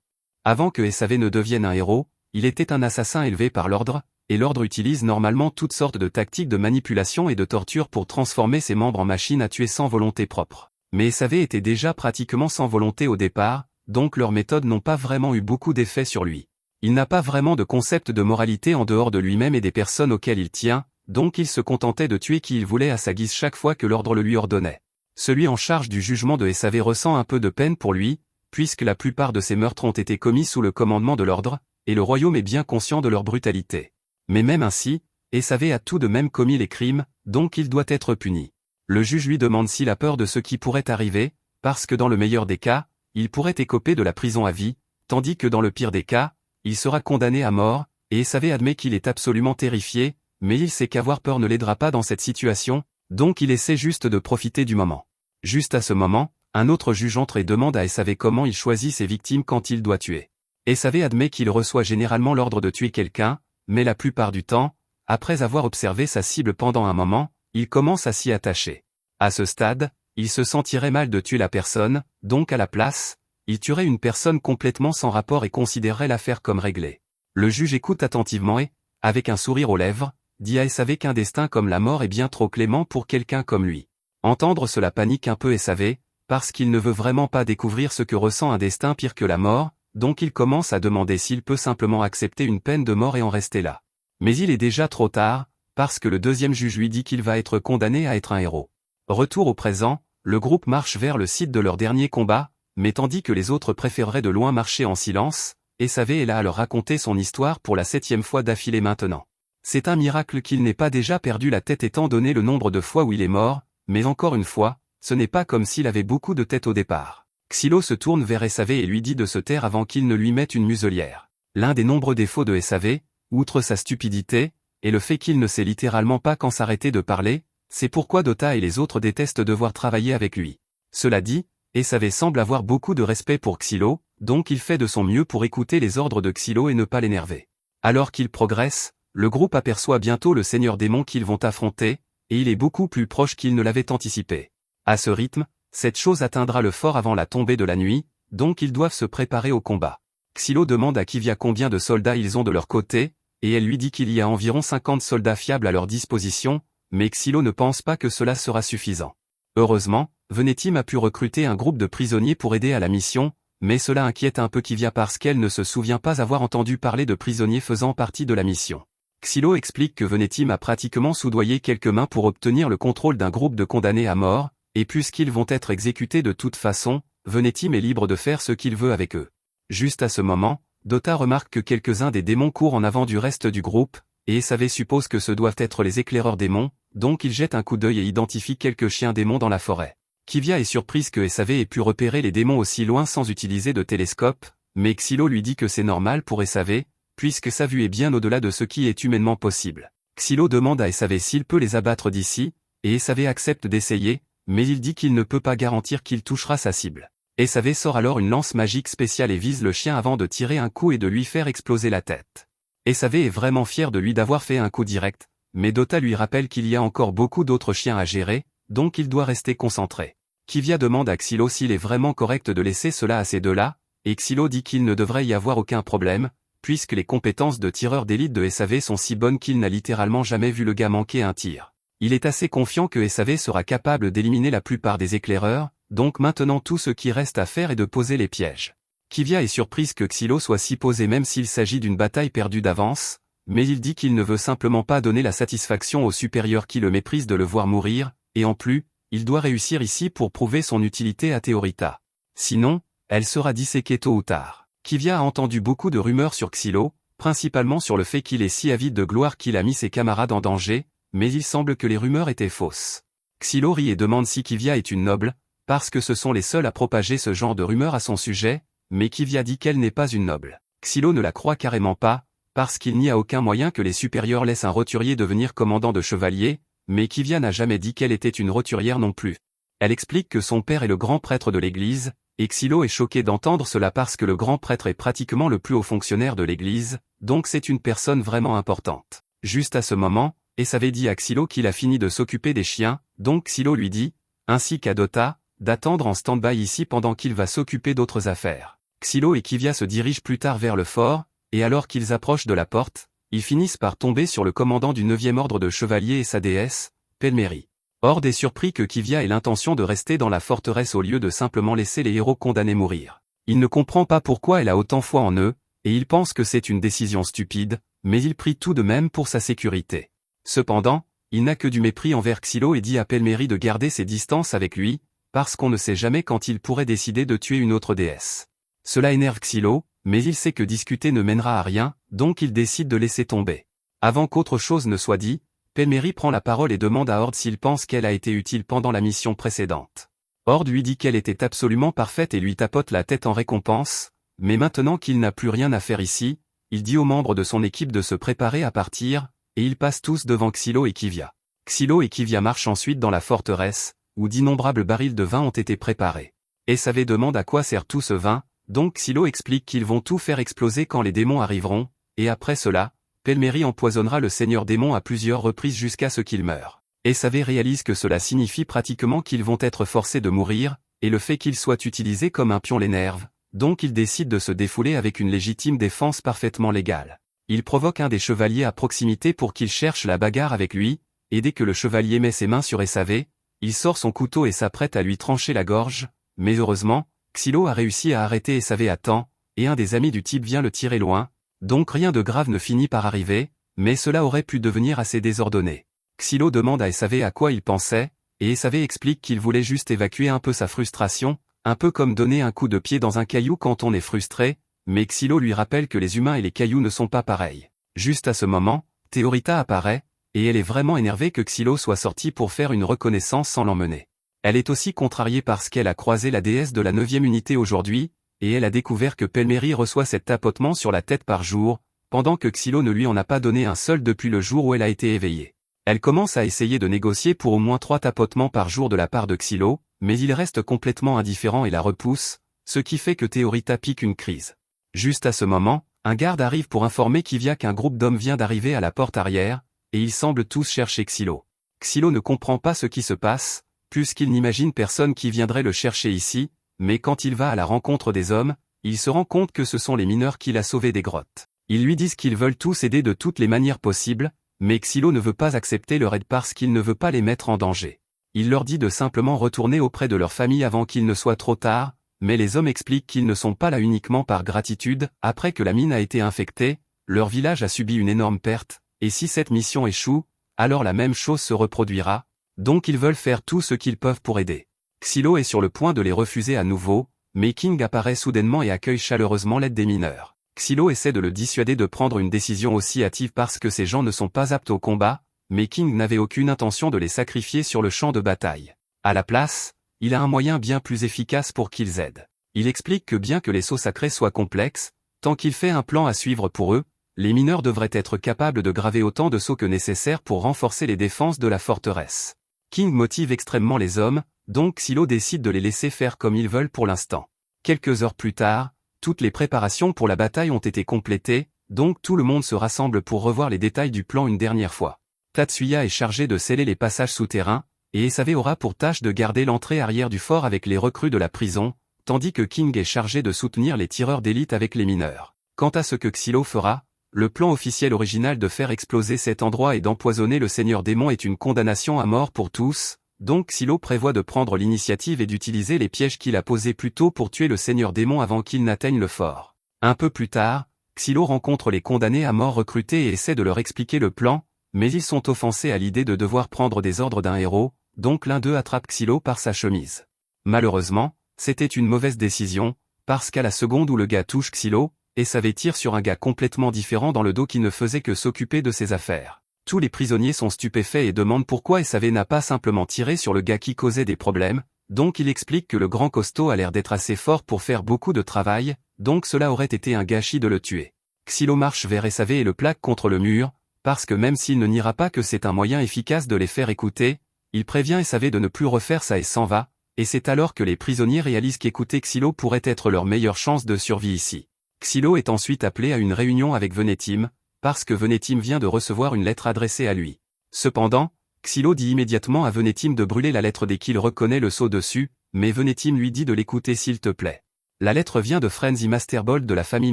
Avant que SAV ne devienne un héros, il était un assassin élevé par l'ordre, et l'ordre utilise normalement toutes sortes de tactiques de manipulation et de torture pour transformer ses membres en machines à tuer sans volonté propre. Mais SAV était déjà pratiquement sans volonté au départ, donc leurs méthodes n'ont pas vraiment eu beaucoup d'effet sur lui. Il n'a pas vraiment de concept de moralité en dehors de lui-même et des personnes auxquelles il tient, donc il se contentait de tuer qui il voulait à sa guise chaque fois que l'ordre le lui ordonnait. Celui en charge du jugement de SAV ressent un peu de peine pour lui, puisque la plupart de ces meurtres ont été commis sous le commandement de l'ordre, et le royaume est bien conscient de leur brutalité. Mais même ainsi, SAV a tout de même commis les crimes, donc il doit être puni. Le juge lui demande s'il a peur de ce qui pourrait arriver, parce que dans le meilleur des cas, il pourrait écoper de la prison à vie, tandis que dans le pire des cas, il sera condamné à mort, et SAV admet qu'il est absolument terrifié, mais il sait qu'avoir peur ne l'aidera pas dans cette situation, donc il essaie juste de profiter du moment. Juste à ce moment, un autre juge entre et demande à SAV comment il choisit ses victimes quand il doit tuer. SAV admet qu'il reçoit généralement l'ordre de tuer quelqu'un, mais la plupart du temps, après avoir observé sa cible pendant un moment, il commence à s'y attacher. À ce stade, il se sentirait mal de tuer la personne, donc à la place, il tuerait une personne complètement sans rapport et considérerait l'affaire comme réglée. Le juge écoute attentivement et, avec un sourire aux lèvres, dit à SAV qu'un destin comme la mort est bien trop clément pour quelqu'un comme lui. Entendre cela panique un peu SAV, parce qu'il ne veut vraiment pas découvrir ce que ressent un destin pire que la mort, donc il commence à demander s'il peut simplement accepter une peine de mort et en rester là. Mais il est déjà trop tard, parce que le deuxième juge lui dit qu'il va être condamné à être un héros. Retour au présent, le groupe marche vers le site de leur dernier combat, mais tandis que les autres préféreraient de loin marcher en silence, SAV est là à leur raconter son histoire pour la 7e fois d'affilée maintenant. C'est un miracle qu'il n'ait pas déjà perdu la tête étant donné le nombre de fois où il est mort, mais encore une fois, ce n'est pas comme s'il avait beaucoup de tête au départ. Xylo se tourne vers SAV et lui dit de se taire avant qu'il ne lui mette une muselière. L'un des nombreux défauts de SAV, outre sa stupidité, est le fait qu'il ne sait littéralement pas quand s'arrêter de parler, c'est pourquoi Dota et les autres détestent devoir travailler avec lui. Cela dit, SAV semble avoir beaucoup de respect pour Xylo, donc il fait de son mieux pour écouter les ordres de Xylo et ne pas l'énerver. Alors qu'il progresse, le groupe aperçoit bientôt le seigneur démon qu'ils vont affronter, et il est beaucoup plus proche qu'il ne l'avait anticipé. À ce rythme, cette chose atteindra le fort avant la tombée de la nuit, donc ils doivent se préparer au combat. Xylo demande à Kivia combien de soldats ils ont de leur côté, et elle lui dit qu'il y a environ 50 soldats fiables à leur disposition, mais Xylo ne pense pas que cela sera suffisant. Heureusement, Venetim a pu recruter un groupe de prisonniers pour aider à la mission, mais cela inquiète un peu Kivia parce qu'elle ne se souvient pas avoir entendu parler de prisonniers faisant partie de la mission. Xylo explique que Venetim a pratiquement soudoyé quelques mains pour obtenir le contrôle d'un groupe de condamnés à mort, et puisqu'ils vont être exécutés de toute façon, Venetim est libre de faire ce qu'il veut avec eux. Juste à ce moment, Dota remarque que quelques-uns des démons courent en avant du reste du groupe, et SAV suppose que ce doivent être les éclaireurs démons, donc il jette un coup d'œil et identifie quelques chiens démons dans la forêt. Kivia est surprise que SAV ait pu repérer les démons aussi loin sans utiliser de télescope, mais Xylo lui dit que c'est normal pour SAV, puisque sa vue est bien au-delà de ce qui est humainement possible. Xylo demande à SAV s'il peut les abattre d'ici, et SAV accepte d'essayer, mais il dit qu'il ne peut pas garantir qu'il touchera sa cible. SAV sort alors une lance magique spéciale et vise le chien avant de tirer un coup et de lui faire exploser la tête. SAV est vraiment fier de lui d'avoir fait un coup direct, mais Dota lui rappelle qu'il y a encore beaucoup d'autres chiens à gérer, donc il doit rester concentré. Kivia demande à Xylo s'il est vraiment correct de laisser cela à ces deux-là, et Xylo dit qu'il ne devrait y avoir aucun problème, puisque les compétences de tireur d'élite de SAV sont si bonnes qu'il n'a littéralement jamais vu le gars manquer un tir. Il est assez confiant que SAV sera capable d'éliminer la plupart des éclaireurs, donc maintenant tout ce qui reste à faire est de poser les pièges. Kivia est surprise que Xylo soit si posé même s'il s'agit d'une bataille perdue d'avance, mais il dit qu'il ne veut simplement pas donner la satisfaction au supérieur qui le méprise de le voir mourir, et en plus, il doit réussir ici pour prouver son utilité à Théorita. Sinon, elle sera disséquée tôt ou tard. Kivia a entendu beaucoup de rumeurs sur Xylo, principalement sur le fait qu'il est si avide de gloire qu'il a mis ses camarades en danger, mais il semble que les rumeurs étaient fausses. Xylo rit et demande si Kivia est une noble, parce que ce sont les seuls à propager ce genre de rumeurs à son sujet, mais Kivia dit qu'elle n'est pas une noble. Xylo ne la croit carrément pas, parce qu'il n'y a aucun moyen que les supérieurs laissent un roturier devenir commandant de chevalier, mais Kivia n'a jamais dit qu'elle était une roturière non plus. Elle explique que son père est le grand prêtre de l'église, et Xylo est choqué d'entendre cela parce que le grand prêtre est pratiquement le plus haut fonctionnaire de l'église, donc c'est une personne vraiment importante. Juste à ce moment, Esavé dit à Xylo qu'il a fini de s'occuper des chiens, donc Xylo lui dit, ainsi qu'à Dota, d'attendre en stand-by ici pendant qu'il va s'occuper d'autres affaires. Xylo et Kivia se dirigent plus tard vers le fort, et alors qu'ils approchent de la porte, ils finissent par tomber sur le commandant du 9e ordre de chevaliers et sa déesse, Pelméri. Hord est surpris que Kivia ait l'intention de rester dans la forteresse au lieu de simplement laisser les héros condamnés mourir. Il ne comprend pas pourquoi elle a autant foi en eux, et il pense que c'est une décision stupide, mais il prie tout de même pour sa sécurité. Cependant, il n'a que du mépris envers Xylo et dit à Pelméri de garder ses distances avec lui, parce qu'on ne sait jamais quand il pourrait décider de tuer une autre déesse. Cela énerve Xylo, mais il sait que discuter ne mènera à rien, donc il décide de laisser tomber. Avant qu'autre chose ne soit dit, Pelméri prend la parole et demande à Hord s'il pense qu'elle a été utile pendant la mission précédente. Hord lui dit qu'elle était absolument parfaite et lui tapote la tête en récompense, mais maintenant qu'il n'a plus rien à faire ici, il dit aux membres de son équipe de se préparer à partir, et ils passent tous devant Xylo et Kivia. Xylo et Kivia marchent ensuite dans la forteresse, où d'innombrables barils de vin ont été préparés. Esavé demande à quoi sert tout ce vin, donc Xylo explique qu'ils vont tout faire exploser quand les démons arriveront, et après cela, Pelméri empoisonnera le seigneur démon à plusieurs reprises jusqu'à ce qu'il meure. Esavé réalise que cela signifie pratiquement qu'ils vont être forcés de mourir, et le fait qu'ils soient utilisés comme un pion l'énerve, donc il décide de se défouler avec une légitime défense parfaitement légale. Il provoque un des chevaliers à proximité pour qu'il cherche la bagarre avec lui, et dès que le chevalier met ses mains sur Esavé, il sort son couteau et s'apprête à lui trancher la gorge, mais heureusement, Xylo a réussi à arrêter Esavé à temps, et un des amis du type vient le tirer loin, donc rien de grave ne finit par arriver, mais cela aurait pu devenir assez désordonné. Xylo demande à Esavé à quoi il pensait, et Esavé explique qu'il voulait juste évacuer un peu sa frustration, un peu comme donner un coup de pied dans un caillou quand on est frustré, mais Xylo lui rappelle que les humains et les cailloux ne sont pas pareils. Juste à ce moment, Théorita apparaît, et elle est vraiment énervée que Xylo soit sorti pour faire une reconnaissance sans l'emmener. Elle est aussi contrariée parce qu'elle a croisé la déesse de la 9e unité aujourd'hui, et elle a découvert que Pelméri reçoit cet tapotement sur la tête par jour, pendant que Xylo ne lui en a pas donné un seul depuis le jour où elle a été éveillée. Elle commence à essayer de négocier pour au moins 3 tapotements par jour de la part de Xylo, mais il reste complètement indifférent et la repousse, ce qui fait que Théorita pique une crise. Juste à ce moment, un garde arrive pour informer Kivia qu'un groupe d'hommes vient d'arriver à la porte arrière, et ils semblent tous chercher Xylo. Xylo ne comprend pas ce qui se passe, puisqu'il n'imagine personne qui viendrait le chercher ici, mais quand il va à la rencontre des hommes, il se rend compte que ce sont les mineurs qu'il a sauvés des grottes. Ils lui disent qu'ils veulent tous aider de toutes les manières possibles, mais Xylo ne veut pas accepter leur aide parce qu'il ne veut pas les mettre en danger. Il leur dit de simplement retourner auprès de leur famille avant qu'il ne soit trop tard, mais les hommes expliquent qu'ils ne sont pas là uniquement par gratitude. Après que la mine a été infectée, leur village a subi une énorme perte, et si cette mission échoue, alors la même chose se reproduira, donc ils veulent faire tout ce qu'ils peuvent pour aider. Xylo est sur le point de les refuser à nouveau, mais King apparaît soudainement et accueille chaleureusement l'aide des mineurs. Xylo essaie de le dissuader de prendre une décision aussi hâtive parce que ces gens ne sont pas aptes au combat, mais King n'avait aucune intention de les sacrifier sur le champ de bataille. À la place, il a un moyen bien plus efficace pour qu'ils aident. Il explique que bien que les sauts sacrés soient complexes, tant qu'il fait un plan à suivre pour eux, les mineurs devraient être capables de graver autant de sauts que nécessaire pour renforcer les défenses de la forteresse. King motive extrêmement les hommes, donc Xylo décide de les laisser faire comme ils veulent pour l'instant. Quelques heures plus tard, toutes les préparations pour la bataille ont été complétées, donc tout le monde se rassemble pour revoir les détails du plan une dernière fois. Tatsuya est chargé de sceller les passages souterrains, et Esavé aura pour tâche de garder l'entrée arrière du fort avec les recrues de la prison, tandis que King est chargé de soutenir les tireurs d'élite avec les mineurs. Quant à ce que Xylo fera, le plan officiel original de faire exploser cet endroit et d'empoisonner le seigneur démon est une condamnation à mort pour tous, donc Xylo prévoit de prendre l'initiative et d'utiliser les pièges qu'il a posés plus tôt pour tuer le seigneur démon avant qu'il n'atteigne le fort. Un peu plus tard, Xylo rencontre les condamnés à mort recrutés et essaie de leur expliquer le plan, mais ils sont offensés à l'idée de devoir prendre des ordres d'un héros, donc l'un d'eux attrape Xylo par sa chemise. Malheureusement, c'était une mauvaise décision, parce qu'à la seconde où le gars touche Xylo, et savait tire sur un gars complètement différent dans le dos qui ne faisait que s'occuper de ses affaires. Tous les prisonniers sont stupéfaits et demandent pourquoi SAV n'a pas simplement tiré sur le gars qui causait des problèmes, donc il explique que le grand costaud a l'air d'être assez fort pour faire beaucoup de travail, donc cela aurait été un gâchis de le tuer. Xylo marche vers SAV et le plaque contre le mur, parce que même s'il ne niera pas que c'est un moyen efficace de les faire écouter, il prévient SAV de ne plus refaire ça et s'en va, et c'est alors que les prisonniers réalisent qu'écouter Xylo pourrait être leur meilleure chance de survie ici. Xylo est ensuite appelé à une réunion avec Venetim, parce que Venetim vient de recevoir une lettre adressée à lui. Cependant, Xylo dit immédiatement à Venetim de brûler la lettre dès qu'il reconnaît le sceau dessus, mais Venetim lui dit de l'écouter s'il te plaît. La lettre vient de Frenzy Masterbolt de la famille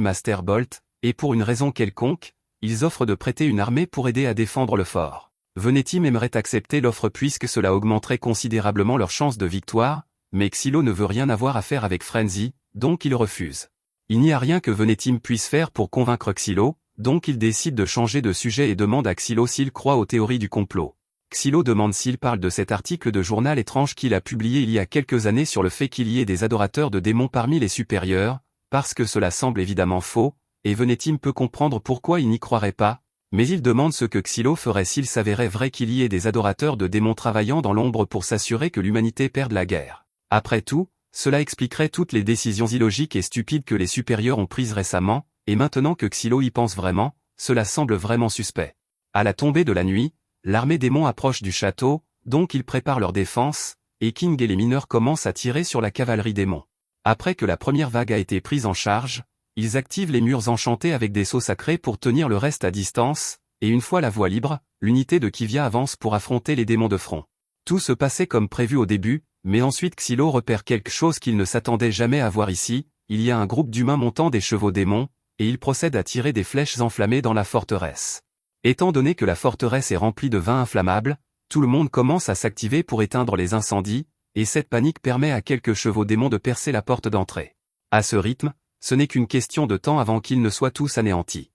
Masterbolt, et pour une raison quelconque, ils offrent de prêter une armée pour aider à défendre le fort. Venetim aimerait accepter l'offre puisque cela augmenterait considérablement leurs chances de victoire, mais Xylo ne veut rien avoir à faire avec Frenzy, donc il refuse. Il n'y a rien que Venetim puisse faire pour convaincre Xylo, donc il décide de changer de sujet et demande à Xylo s'il croit aux théories du complot. Xylo demande s'il parle de cet article de journal étrange qu'il a publié il y a quelques années sur le fait qu'il y ait des adorateurs de démons parmi les supérieurs, parce que cela semble évidemment faux, et Venetim peut comprendre pourquoi il n'y croirait pas, mais il demande ce que Xylo ferait s'il s'avérait vrai qu'il y ait des adorateurs de démons travaillant dans l'ombre pour s'assurer que l'humanité perde la guerre. Après tout, cela expliquerait toutes les décisions illogiques et stupides que les supérieurs ont prises récemment, et maintenant que Xylo y pense vraiment, cela semble vraiment suspect. À la tombée de la nuit, l'armée démon approche du château, donc ils préparent leur défense, et King et les mineurs commencent à tirer sur la cavalerie démon. Après que la première vague a été prise en charge, ils activent les murs enchantés avec des sceaux sacrés pour tenir le reste à distance, et une fois la voie libre, l'unité de Kivia avance pour affronter les démons de front. Tout se passait comme prévu au début, mais ensuite Xylo repère quelque chose qu'il ne s'attendait jamais à voir ici, il y a un groupe d'humains montant des chevaux démons, et ils procèdent à tirer des flèches enflammées dans la forteresse. Étant donné que la forteresse est remplie de vin inflammable, tout le monde commence à s'activer pour éteindre les incendies, et cette panique permet à quelques chevaux démons de percer la porte d'entrée. À ce rythme, ce n'est qu'une question de temps avant qu'ils ne soient tous anéantis.